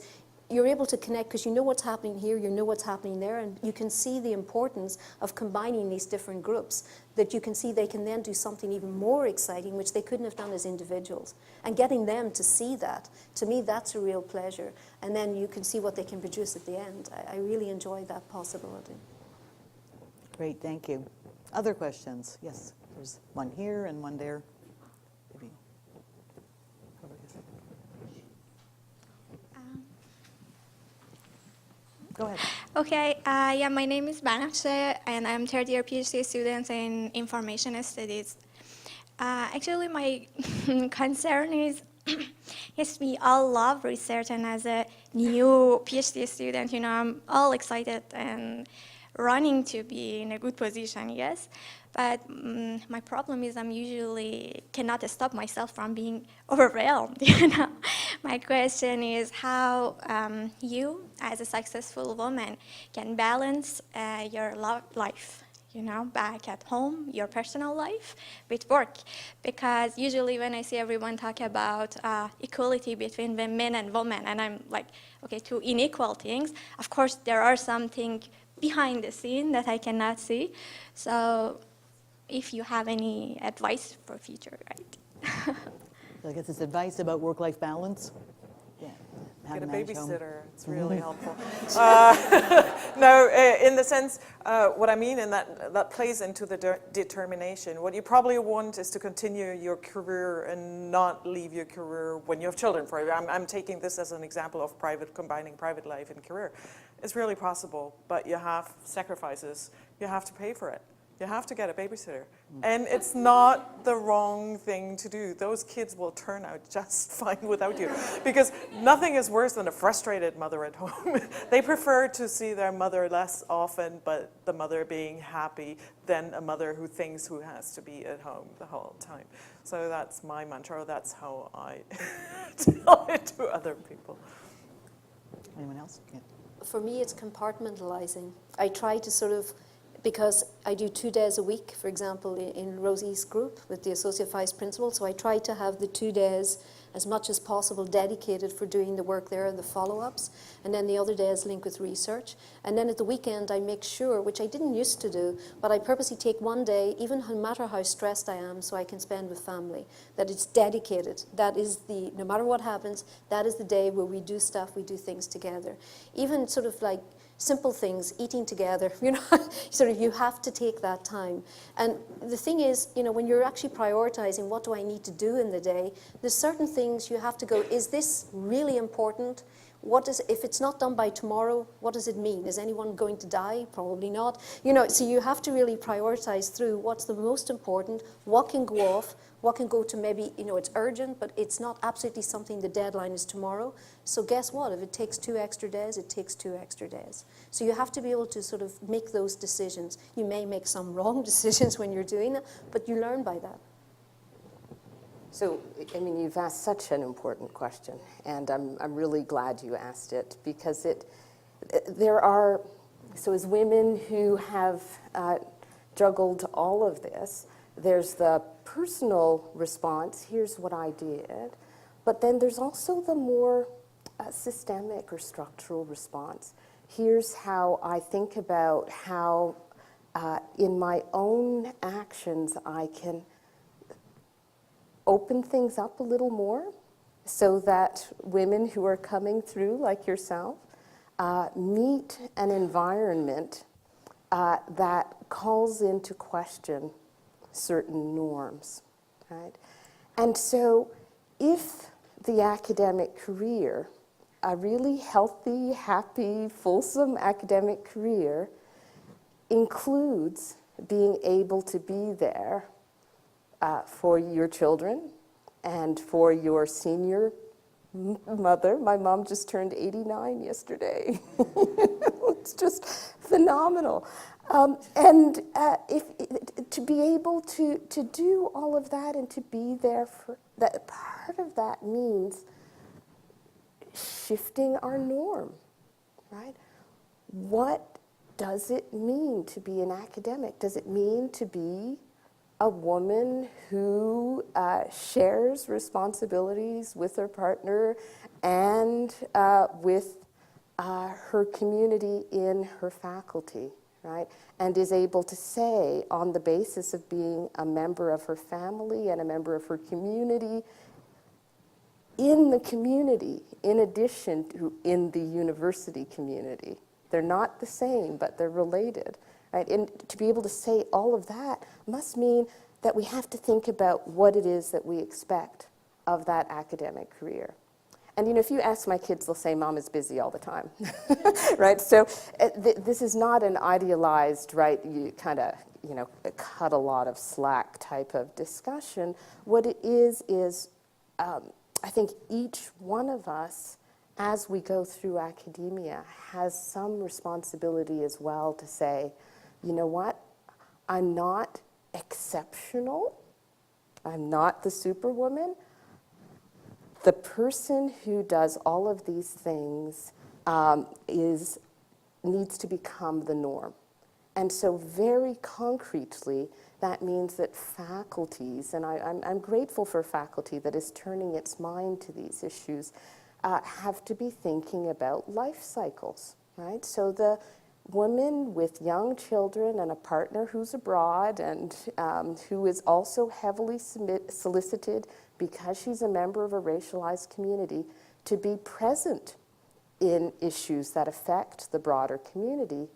you're able to connect because you know what's happening here, you know what's happening there, and you can see the importance of combining these different groups, that you can see they can then do something even more exciting, which they couldn't have done as individuals. And getting them to see that, to me, that's a real pleasure. And then you can see what they can produce at the end. I really enjoy that possibility. Great, thank you. Other questions? Yes, there's one here and one there. Maybe. Go ahead. Okay, yeah, my name is Banafshe, and I'm third-year PhD student in information studies. Actually, my concern is, yes, we all love research, and as a new PhD student, I'm all excited and running to be in a good position, yes. But my problem is I'm usually cannot stop myself from being overwhelmed, My question is how you, as a successful woman, can balance your life, back at home, your personal life, with work. Because usually when I see everyone talk about equality between men and women, and I'm like, okay, two unequal things, of course there are something behind the scene that I cannot see. So if you have any advice for future, right? I guess it's advice about work-life balance. Yeah. Get a manage home. babysitter. It's really helpful. In the sense, what I mean, and that plays into the determination. What you probably want is to continue your career and not leave your career when you have children. I'm taking this as an example of combining private life and career. It's really possible, but you have sacrifices. You have to pay for it. You have to get a babysitter. And it's not the wrong thing to do. Those kids will turn out just fine without you. Because nothing is worse than a frustrated mother at home. They prefer to see their mother less often, but the mother being happy, than a mother who thinks who has to be at home the whole time. So that's my mantra. That's how I tell it to other people. Anyone else? Yeah. For me, it's compartmentalizing. I try to sort of, because I do 2 days a week, for example, in Rosie's group with the Associate Vice Principal, so I try to have the 2 days as much as possible dedicated for doing the work there, the follow-ups, and then the other days linked with research. And then at the weekend, I make sure, which I didn't used to do, but I purposely take 1 day, even no matter how stressed I am, so I can spend with family, that it's dedicated. That is no matter what happens, that is the day where we do stuff, we do things together. Even sort of like simple things, eating together, sort of you have to take that time. And the thing is, when you're actually prioritizing what do I need to do in the day, there's certain things you have to go, is this really important? If it's not done by tomorrow, what does it mean? Is anyone going to die? Probably not. So you have to really prioritize through what's the most important, what can go off, what can go to maybe, it's urgent, but it's not absolutely something the deadline is tomorrow. So guess what? If it takes 2 extra days, it takes 2 extra days. So you have to be able to sort of make those decisions. You may make some wrong decisions when you're doing it, but you learn by that. So, you've asked such an important question, and I'm really glad you asked it, because so as women who have juggled all of this, there's the personal response, here's what I did, but then there's also the more systemic or structural response. Here's how I think about how in my own actions I can open things up a little more so that women who are coming through, like yourself, meet an environment that calls into question certain norms, right? And so if the academic career, a really healthy, happy, fulsome academic career, includes being able to be there for your children and for your senior mother. My mom just turned 89 yesterday. It's just phenomenal. To be able to do all of that and to be there for that, part of that means shifting our norm, right? What does it mean to be an academic? Does it mean to be a woman who shares responsibilities with her partner and with her community in her faculty, right? And is able to say, on the basis of being a member of her family and a member of her community, in the community, in addition to in the university community. They're not the same, but they're related. Right? And to be able to say all of that must mean that we have to think about what it is that we expect of that academic career. And if you ask my kids, they'll say, Mom is busy all the time, right? So this is not an idealized, right, you kind of, cut a lot of slack type of discussion. What it is I think each one of us, as we go through academia, has some responsibility as well to say, you know what, I'm not exceptional, I'm not the superwoman. The person who does all of these things needs to become the norm. And so very concretely, that means that faculties, and I'm grateful for faculty that is turning its mind to these issues, have to be thinking about life cycles, right? So the woman with young children and a partner who's abroad and who is also heavily solicited because she's a member of a racialized community to be present in issues that affect the broader community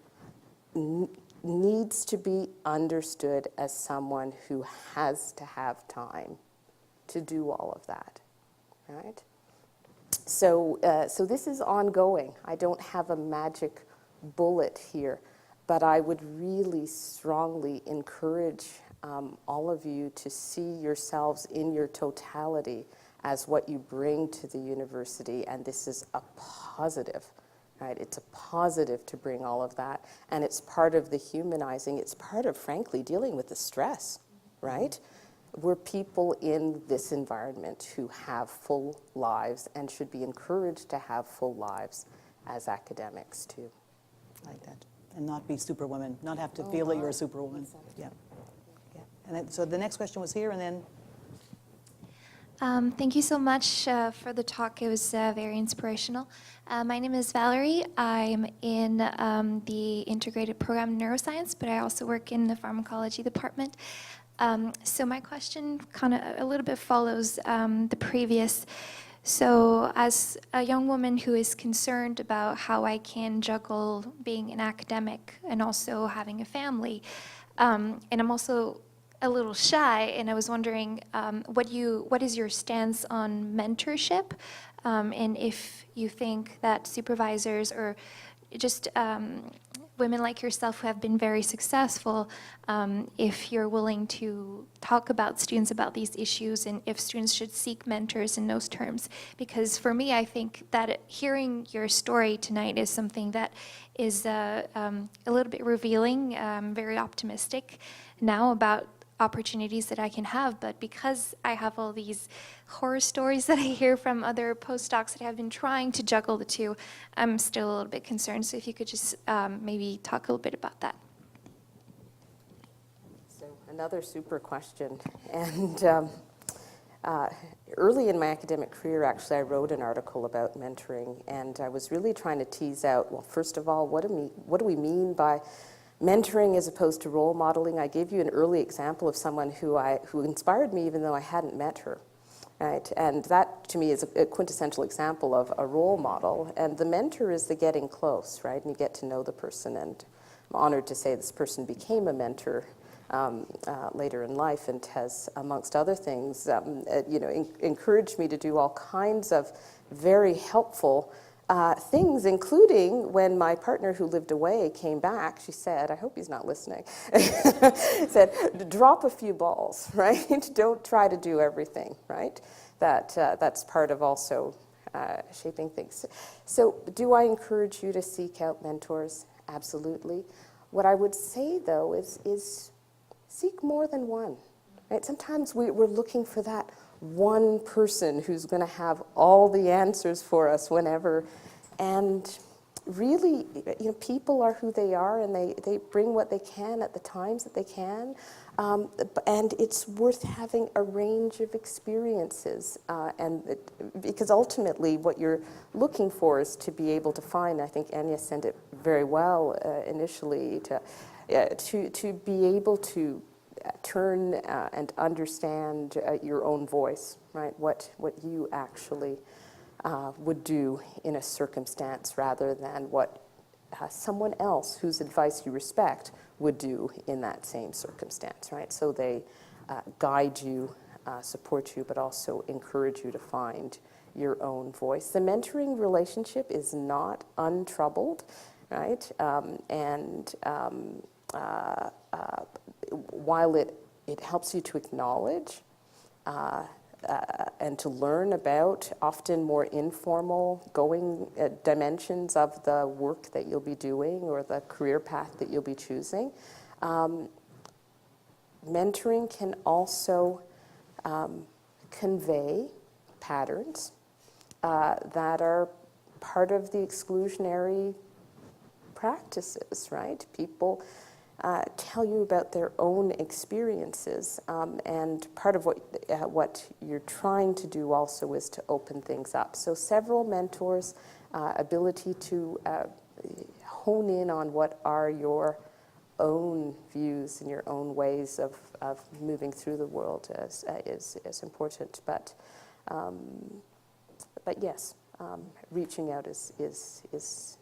needs to be understood as someone who has to have time to do all of that, right? So this is ongoing. I don't have a magic bullet here, but I would really strongly encourage all of you to see yourselves in your totality as what you bring to the university, and this is a positive, right? It's a positive to bring all of that, and it's part of the humanizing. It's part of, frankly, dealing with the stress, right? We're people in this environment who have full lives and should be encouraged to have full lives as academics, too. I like that. And not be superwoman, not have to feel that you're a superwoman. Yeah. Yeah. And then, so the next question was here, and then Thank you so much for the talk. It was very inspirational. My name is Valerie. I'm in the integrated program in neuroscience, but I also work in the pharmacology department. So my question kind of a little bit follows the previous. So as a young woman who is concerned about how I can juggle being an academic and also having a family, and I'm also a little shy, and I was wondering what is your stance on mentorship, and if you think that supervisors or just women like yourself who have been very successful, if you're willing to talk about students about these issues, and if students should seek mentors in those terms. Because for me, I think that hearing your story tonight is something that is a little bit revealing. I'm very optimistic now about opportunities that I can have, but because I have all these horror stories that I hear from other postdocs that have been trying to juggle the two, I'm still a little bit concerned. So if you could just maybe talk a little bit about that. So another super question. And early in my academic career, actually, I wrote an article about mentoring, and I was really trying to tease out, well, first of all, what do we mean by mentoring as opposed to role modeling? I gave you an early example of someone who inspired me even though I hadn't met her, right? And that, to me, is a quintessential example of a role model. And the mentor is the getting close, right? And you get to know the person. And I'm honored to say this person became a mentor later in life and has, amongst other things, encouraged me to do all kinds of very helpful things, including when my partner who lived away came back. She said, I hope he's not listening, said, drop a few balls, right? Don't try to do everything, right? That's part of also shaping things. So do I encourage you to seek out mentors? Absolutely. What I would say, though, is seek more than one, right? Sometimes we're looking for that one person who's going to have all the answers for us whenever. And really, people are who they are, and they bring what they can at the times that they can. And it's worth having a range of experiences. Because ultimately, what you're looking for is to be able to find, I think Anja said it very well initially, to be able to turn and understand your own voice, right? What you actually would do in a circumstance rather than what someone else whose advice you respect would do in that same circumstance, right? So they guide you, support you, but also encourage you to find your own voice. The mentoring relationship is not untroubled, right? While it helps you to acknowledge and to learn about often more informal dimensions of the work that you'll be doing or the career path that you'll be choosing, mentoring can also convey patterns that are part of the exclusionary practices, right? People tell you about their own experiences, and part of what you're trying to do also is to open things up. So several mentors' ability to hone in on what are your own views and your own ways of moving through the world is important. But yes, reaching out is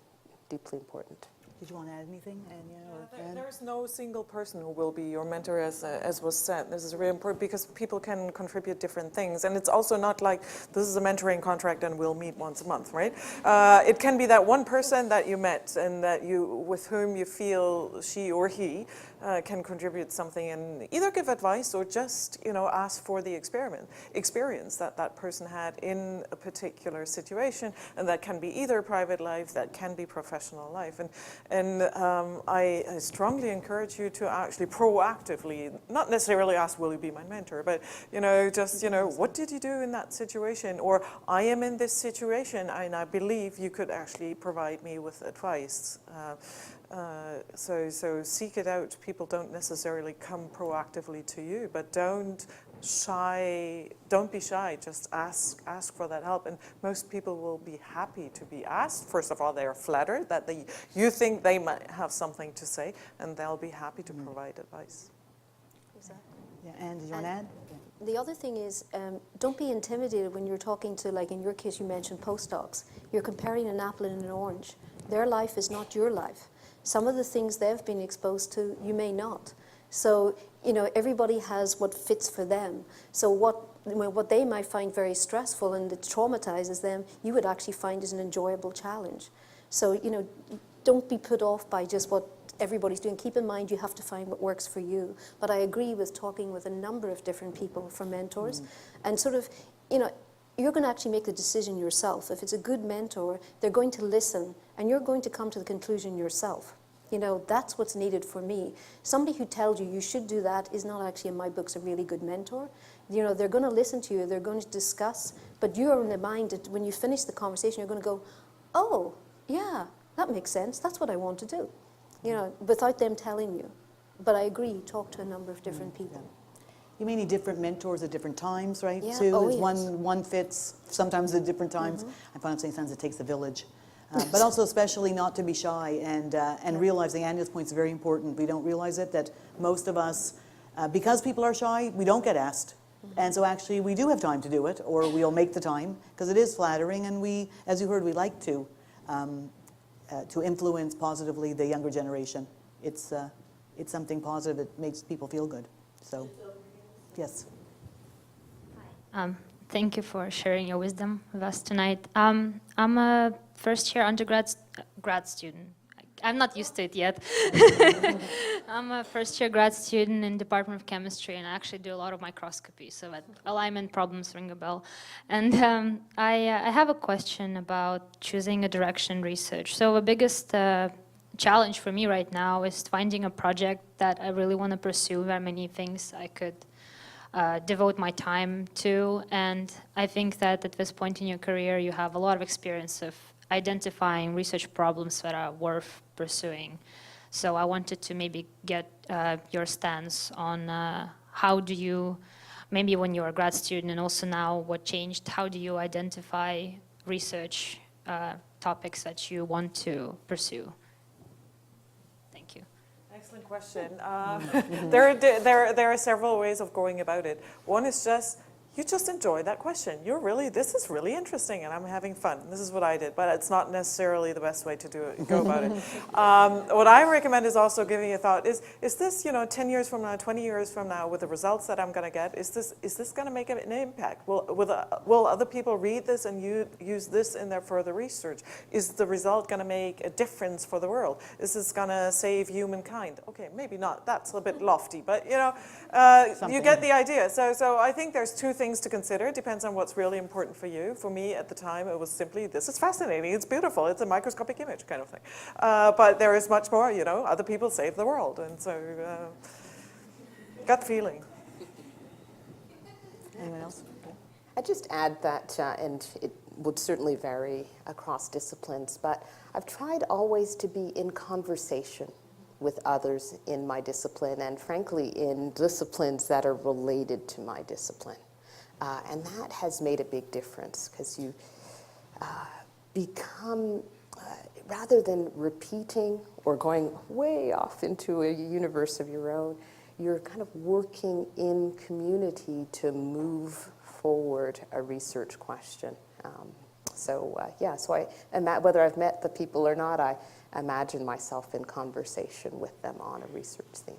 deeply important. Did you want to add anything, Anja or Fran? There's no single person who will be your mentor, as was said. This is really important because people can contribute different things. And it's also not like this is a mentoring contract and we'll meet once a month, right? It can be that one person that you met and that with whom you feel she or he can contribute something and either give advice or just, ask for the experience that that person had in a particular situation. And that can be either private life, that can be professional life. And I strongly encourage you to actually proactively, not necessarily ask, will you be my mentor, but, just, what did you do in that situation? Or I am in this situation and I believe you could actually provide me with advice. So seek it out. People don't necessarily come proactively to you, but don't be shy, just ask for that help. And most people will be happy to be asked. First of all, they are flattered that you think they might have something to say, and they'll be happy to provide advice. Exactly. Yeah, Anne, did you want to add? The other thing is, don't be intimidated when you're talking to, like in your case, you mentioned postdocs. You're comparing an apple and an orange. Their life is not your life. Some of the things they've been exposed to, you may not. So, everybody has what fits for them. So what they might find very stressful and that traumatizes them, you would actually find is an enjoyable challenge. So, don't be put off by just what everybody's doing. Keep in mind you have to find what works for you. But I agree with talking with a number of different people from mentors and sort of, you're going to actually make the decision yourself. If it's a good mentor, they're going to listen and you're going to come to the conclusion yourself. That's what's needed for me. Somebody who tells you should do that is not actually, in my books, a really good mentor. They're going to listen to you, they're going to discuss, but you're in the mind that when you finish the conversation, you're going to go, oh, yeah, that makes sense. That's what I want to do, without them telling you. But I agree, talk to a number of different people. You may need different mentors at different times, right, Yeah. Sue? Oh, It's yes. one fits sometimes at different times. I find sometimes it takes a village. But also especially not to be shy and realizing Anja's point is very important. We don't realize it, that most of us, because people are shy, we don't get asked. And so actually we do have time to do it, or we'll make the time, because it is flattering, and we, as you heard, we like to influence positively the younger generation. It's something positive that makes people feel good. So, yes. Thank you for sharing your wisdom with us tonight. I'm a first-year grad student. I'm not used to it yet. I'm a first-year grad student in Department of Chemistry, and I actually do a lot of microscopy, so that alignment problems ring a bell. And I have a question about choosing a direction in research. So the biggest challenge for me right now is finding a project that I really want to pursue. There are many things I could devote my time to, and I think that at this point in your career you have a lot of experience of identifying research problems that are worth pursuing. So I wanted to maybe get your stance on how do you, maybe when you were a grad student and also now what changed, how do you identify research topics that you want to pursue? Thank you. Excellent question. There are several ways of going about it. One is you just enjoy that question. This is really interesting and I'm having fun. This is what I did, but it's not necessarily the best way to go about it. What I recommend is also giving a thought, is this, 10 years from now, 20 years from now, with the results that I'm gonna get, is this gonna make an impact? Will other people read this and use this in their further research? Is the result gonna make a difference for the world? Is this gonna save humankind? Okay, maybe not, that's a bit lofty, but you get the idea. So I think there's two things to consider. It depends on what's really important for you. For me at the time, it was simply, this is fascinating, it's beautiful, it's a microscopic image kind of thing. But there is much more, other people save the world. And so, gut feeling. Anyone else? I'd just add that, and it would certainly vary across disciplines, but I've tried always to be in conversation with others in my discipline, and frankly in disciplines that are related to my discipline. And that has made a big difference, because you become, rather than repeating or going way off into a universe of your own, you're kind of working in community to move forward a research question. So whether I've met the people or not, I imagine myself in conversation with them on a research theme.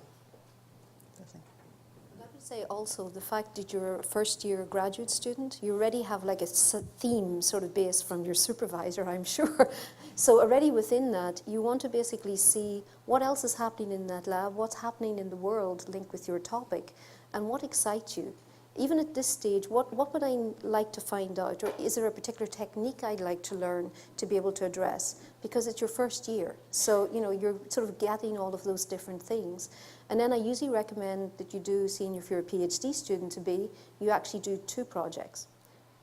I would say also the fact that you're a first-year graduate student, you already have like a theme sort of based from your supervisor, I'm sure. So already within that, you want to basically see what else is happening in that lab, what's happening in the world linked with your topic, and what excites you. Even at this stage, what would I like to find out? Or is there a particular technique I'd like to learn to be able to address? Because it's your first year. So, you're sort of getting all of those different things. And then I usually recommend that you do, seeing if you're a PhD student you actually do 2 projects.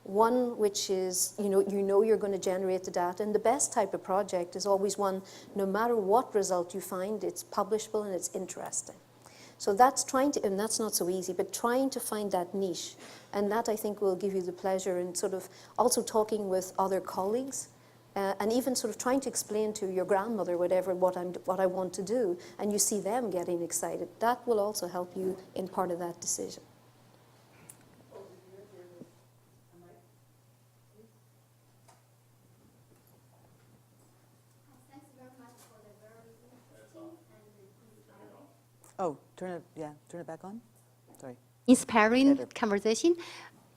One which is, you know you're going to generate the data. And the best type of project is always one, no matter what result you find, it's publishable and it's interesting. So that's and that's not so easy, but trying to find that niche. And that, I think, will give you the pleasure in sort of also talking with other colleagues and even sort of trying to explain to your grandmother, whatever, what I want to do, and you see them getting excited. That will also help you in part of that decision. Oh, turn it back on? Sorry. Inspiring conversation.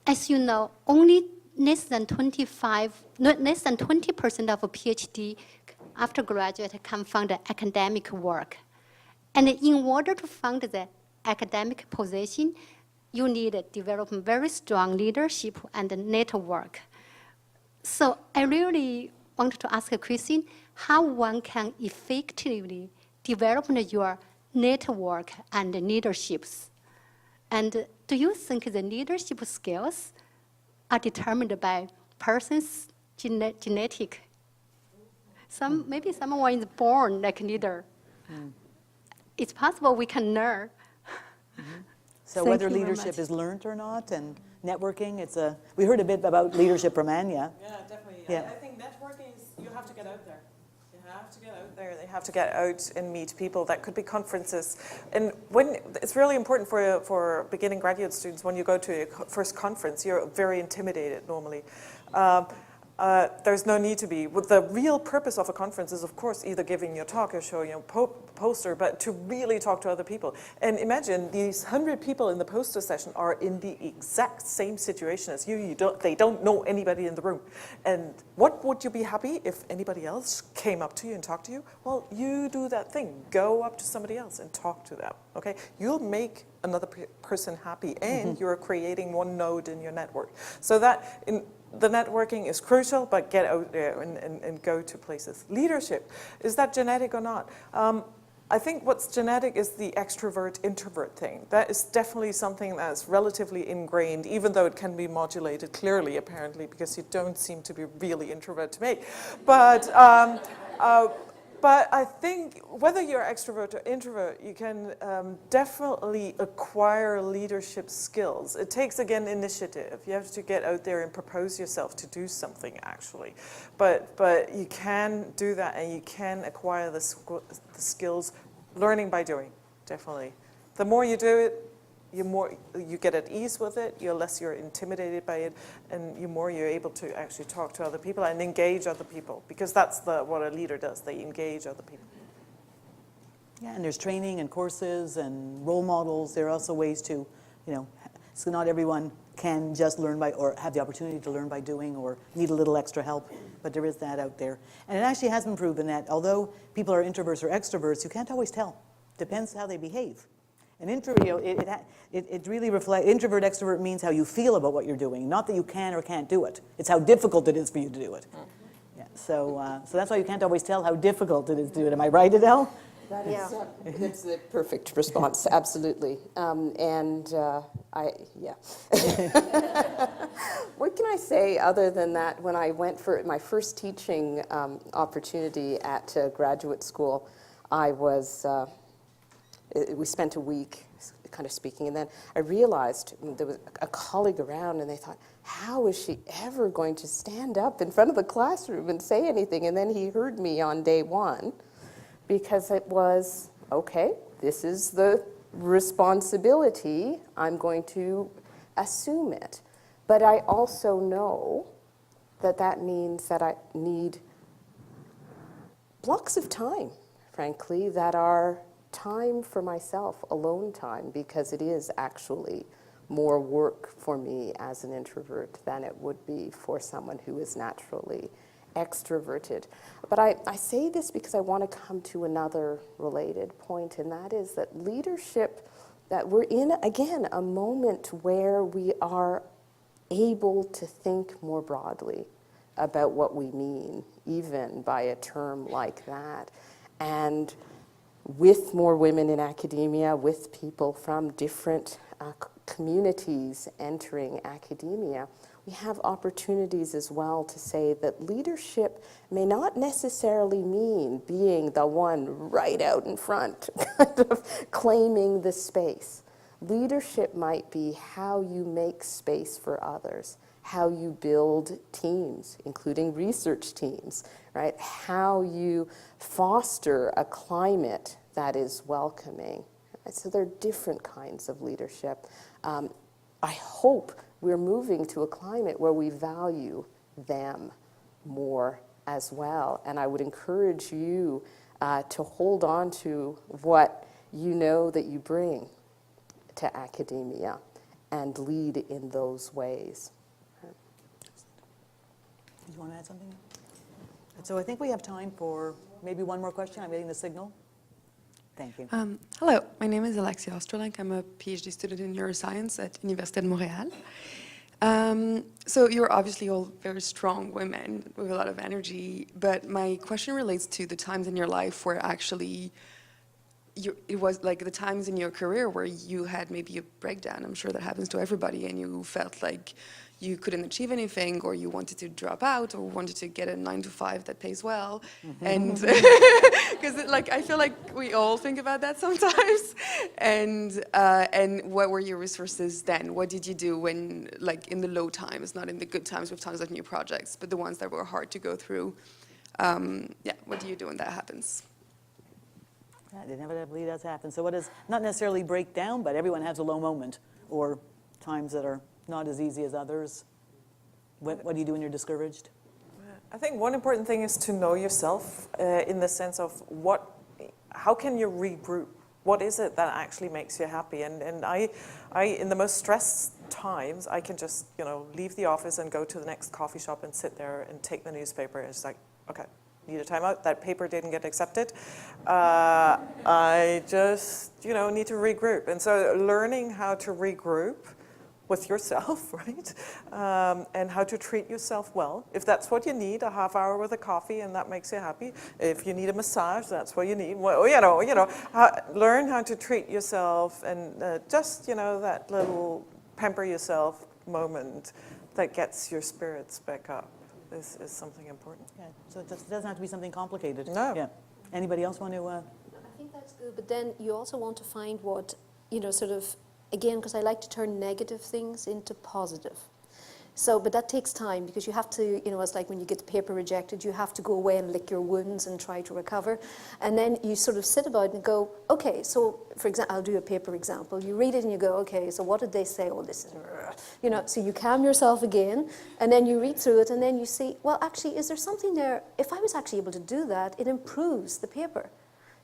As you know, only less than 20% of a PhD after graduate can find academic work. And in order to find the academic position, you need to develop very strong leadership and network. So I really wanted to ask a question, how one can effectively develop your network and leaderships. And do you think the leadership skills are determined by person's genetic? Maybe someone is born like a leader. It's possible we can learn. So Thank whether you very leadership much. is learned or not, and networking, we heard a bit about leadership from Anja. Yeah, definitely. Yeah. I think networking is, you have to get out there. You have to get out there. They have to get out and meet people. That could be conferences. And it's really important for beginning graduate students, when you go to your first conference, you're very intimidated normally. There's no need to be. The real purpose of a conference is, of course, either giving your talk or showing a poster, but to really talk to other people. And imagine these 100 people in the poster session are in the exact same situation as you. They don't know anybody in the room. And what would you be happy if anybody else came up to you and talked to you? Well, you do that thing. Go up to somebody else and talk to them. Okay? You'll make another person happy, and you're creating one node in your network. So that the networking is crucial, but get out there and go to places. Leadership, is that genetic or not? I think what's genetic is the extrovert-introvert thing. That is definitely something that's relatively ingrained, even though it can be modulated clearly, apparently, because you don't seem to be really introvert to me. But I think whether you're extrovert or introvert, you can definitely acquire leadership skills. It takes, again, initiative. You have to get out there and propose yourself to do something, actually. But you can do that, and you can acquire the skills learning by doing, definitely. The more you do it, you get at ease with it, you're less you're intimidated by it, and you're able to actually talk to other people and engage other people, because that's what a leader does. They engage other people. Yeah, and there's training and courses and role models. There are also ways to, so not everyone can just learn by, or have the opportunity to learn by doing, or need a little extra help, but there is that out there. And it actually has been proven that although people are introverts or extroverts, you can't always tell. Depends how they behave. An introvert, it really reflects, introvert, extrovert means how you feel about what you're doing, not that you can or can't do it. It's how difficult it is for you to do it. Yeah, so that's why you can't always tell how difficult it is to do it. Am I right, Adelle? That's the perfect response, absolutely. What can I say other than that? When I went for my first teaching opportunity at graduate school, we spent a week kind of speaking, and then I realized there was a colleague around, and they thought, how is she ever going to stand up in front of the classroom and say anything? And then he heard me on day one, because it was, okay, this is the responsibility, I'm going to assume it. But I also know that means that I need blocks of time, frankly, that are time for myself, alone time, because it is actually more work for me as an introvert than it would be for someone who is naturally extroverted. But I say this because I want to come to another related point, and that is that leadership, that we're in, again, a moment where we are able to think more broadly about what we mean, even by a term like that. And with more women in academia, with people from different communities entering academia, we have opportunities as well to say that leadership may not necessarily mean being the one right out in front, kind of claiming the space. Leadership might be how you make space for others, how you build teams, including research teams, right? How you foster a climate that is welcoming. So there are different kinds of leadership. I hope we're moving to a climate where we value them more as well. And I would encourage you to hold on to what you know that you bring to academia and lead in those ways. Do you want to add something? So I think we have time for maybe one more question. I'm getting the signal. Thank you. Hello, my name is Alexei Sterreich. I'm a PhD student in neuroscience at Université de Montréal. So you're obviously all very strong women with a lot of energy, but my question relates to the times in your life where actually it was like the times in your career where you had maybe a breakdown. I'm sure that happens to everybody, and you felt like you couldn't achieve anything, or you wanted to drop out, or wanted to get a 9-to-5 that pays well. And because like I feel like we all think about that sometimes. And what were your resources then? What did you do when, like, in the low times, not in the good times with tons of new projects, but the ones that were hard to go through? What do you do when that happens? It inevitably does happen. So what is not necessarily break down, but everyone has a low moment or times that are not as easy as others. What do you do when you're discouraged? I think one important thing is to know yourself in the sense of how can you regroup? What is it that actually makes you happy? And I in the most stressed times, I can just, leave the office and go to the next coffee shop and sit there and take the newspaper. It's like, okay, need a timeout. That paper didn't get accepted. I just, need to regroup. And so learning how to regroup with yourself, right? And how to treat yourself well. If that's what you need, a half hour with a coffee and that makes you happy. If you need a massage, that's what you need. Well, learn how to treat yourself and just, that little pamper yourself moment that gets your spirits back up is something important. Yeah. So it doesn't have to be something complicated. No. Yeah. Anybody else want to? I think that's good, but then you also want to find what, again, because I like to turn negative things into positive. So, but that takes time because you have to, it's like when you get the paper rejected, you have to go away and lick your wounds and try to recover. And then you sort of sit about it and go, okay, so for example, I'll do a paper example. You read it and you go, okay, so what did they say? Oh, this is, so you calm yourself again and then you read through it and then you see, well, actually, is there something there? If I was actually able to do that, it improves the paper.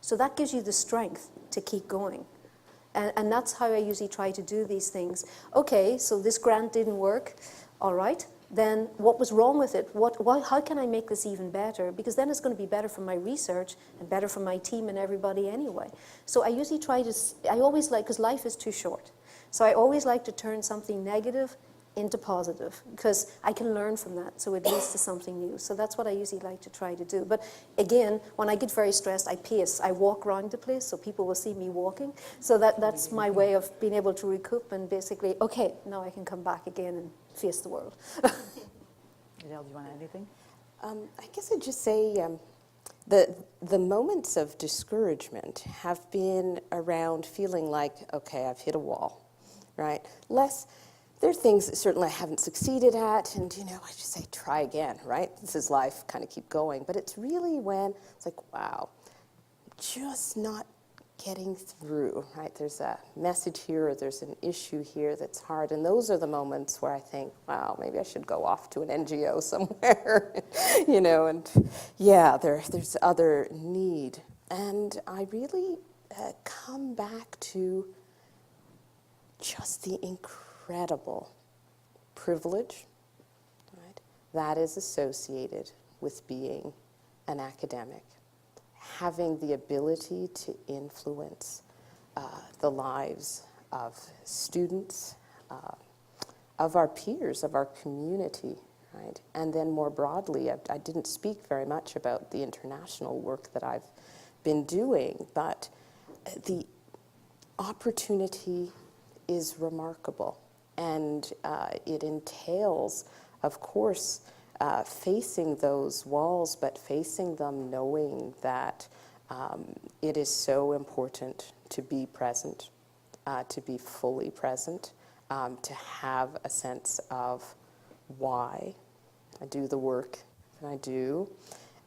So that gives you the strength to keep going. And that's how I usually try to do these things. Okay, so this grant didn't work. All right, then what was wrong with it? How can I make this even better? Because then it's going to be better for my research and better for my team and everybody anyway. So I usually because life is too short. So I always like to turn something negative into positive because I can learn from that, so it leads to something new. So that's what I usually like to try to do. But again, when I get very stressed, I pace. I walk around the place so people will see me walking. So that's my way of being able to recoup and basically, okay, now I can come back again and face the world. Adelle, do you want to add anything? I guess I'd just say the moments of discouragement have been around feeling like, okay, I've hit a wall, right? There are things that certainly I haven't succeeded at, and I just say, try again, right? This is life, kind of keep going. But it's really when it's like, wow, just not getting through, right? There's a message here, or there's an issue here that's hard, and those are the moments where I think, wow, maybe I should go off to an NGO somewhere, you know, and yeah, there's other need. And I really come back to just the incredible privilege, right, that is associated with being an academic. Having the ability to influence the lives of students, of our peers, of our community, right? And then more broadly, I didn't speak very much about the international work that I've been doing, but the opportunity is remarkable. And it entails, of course, facing those walls, but facing them knowing that it is so important to be present, to be fully present, to have a sense of why I do the work that I do,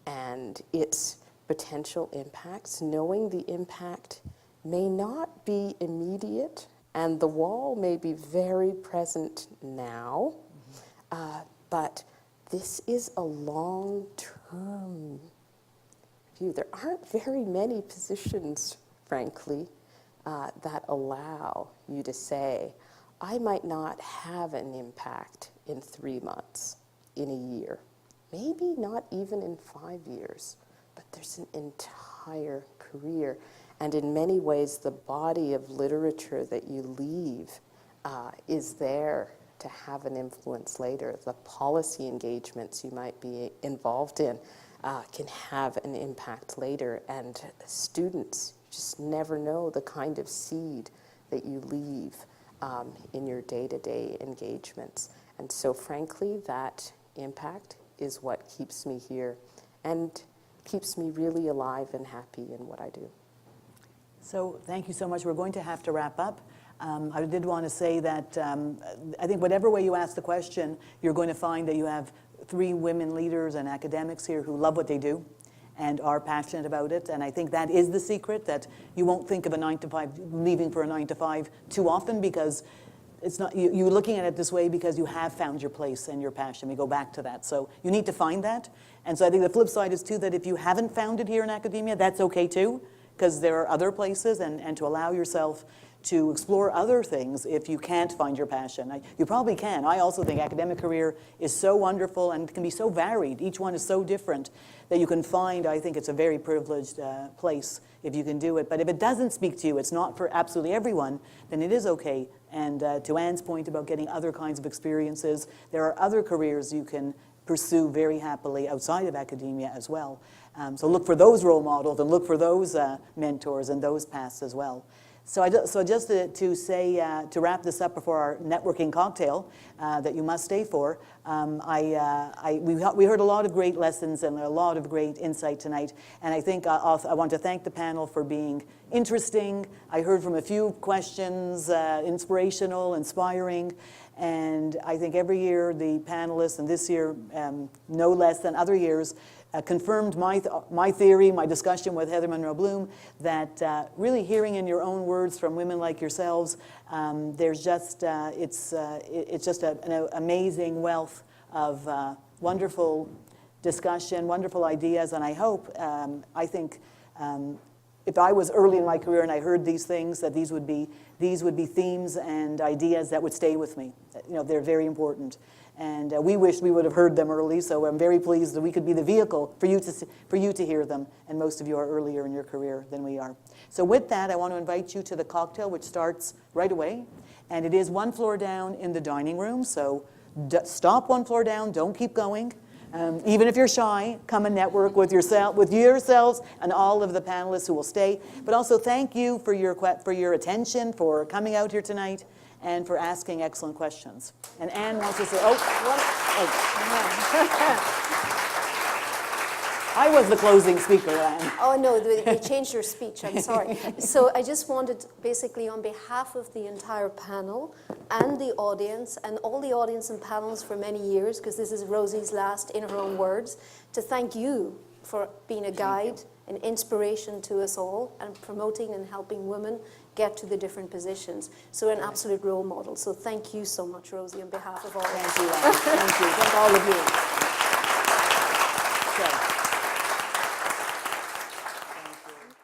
and its potential impacts, knowing the impact may not be immediate, and the wall may be very present now, but this is a long-term view. There aren't very many positions, frankly, that allow you to say, I might not have an impact in 3 months, in a year, maybe not even in 5 years, but there's an entire career. And in many ways, the body of literature that you leave is there to have an influence later. The policy engagements you might be involved in can have an impact later, and students just never know the kind of seed that you leave in your day-to-day engagements. And so frankly, that impact is what keeps me here and keeps me really alive and happy in what I do. So thank you so much. We're going to have to wrap up. I did want to say that I think whatever way you ask the question, you're going to find that you have 3 women leaders and academics here who love what they do and are passionate about it. And I think that is the secret, that you won't think of a 9-to-5, leaving for a 9-to-5 too often, because it's not, you're looking at it this way because you have found your place and your passion. We go back to that. So you need to find that. And so I think the flip side is too that if you haven't found it here in academia, that's okay too, because there are other places, and to allow yourself to explore other things if you can't find your passion. You probably can. I also think academic career is so wonderful and can be so varied. Each one is so different that you can find, I think it's a very privileged place if you can do it. But if it doesn't speak to you, it's not for absolutely everyone, then it is okay. And to Anne's point about getting other kinds of experiences, there are other careers you can pursue very happily outside of academia as well. So look for those role models and look for those mentors and those paths as well. So just to say, to wrap this up before our networking cocktail that you must stay for, we heard a lot of great lessons and a lot of great insight tonight. And I think I want to thank the panel for being interesting. I heard from a few questions, inspirational, inspiring. And I think every year the panelists, and this year no less than other years, confirmed my theory, my discussion with Heather Monroe Bloom, that really hearing in your own words from women like yourselves, there's just, it's just an amazing wealth of wonderful discussion, wonderful ideas, and I hope, I think, if I was early in my career and I heard these things, that these would be themes and ideas that would stay with me. You know, they're very important. And we wish we would have heard them early, so I'm very pleased that we could be the vehicle for you to hear them, and most of you are earlier in your career than we are. So with that, I want to invite you to the cocktail, which starts right away, and it is 1 floor down in the dining room, so stop 1 floor down, don't keep going. Even if you're shy, come and network with yourselves and all of the panelists who will stay. But also thank you for your attention, for coming out here tonight, and for asking excellent questions. And Anne wants to say, I was the closing speaker, Anne. Oh, no, they changed your speech, I'm sorry. So I just wanted, basically, on behalf of the entire panel and the audience, and all the audience and panels for many years, because this is Rosie's last in her own words, to thank you for being a guide an inspiration to us all, and promoting and helping women get to the different positions. So an absolute role model. So thank you so much, Rosie, on behalf of all. Thank you, Anne. Thank you. Thank all of you. Okay.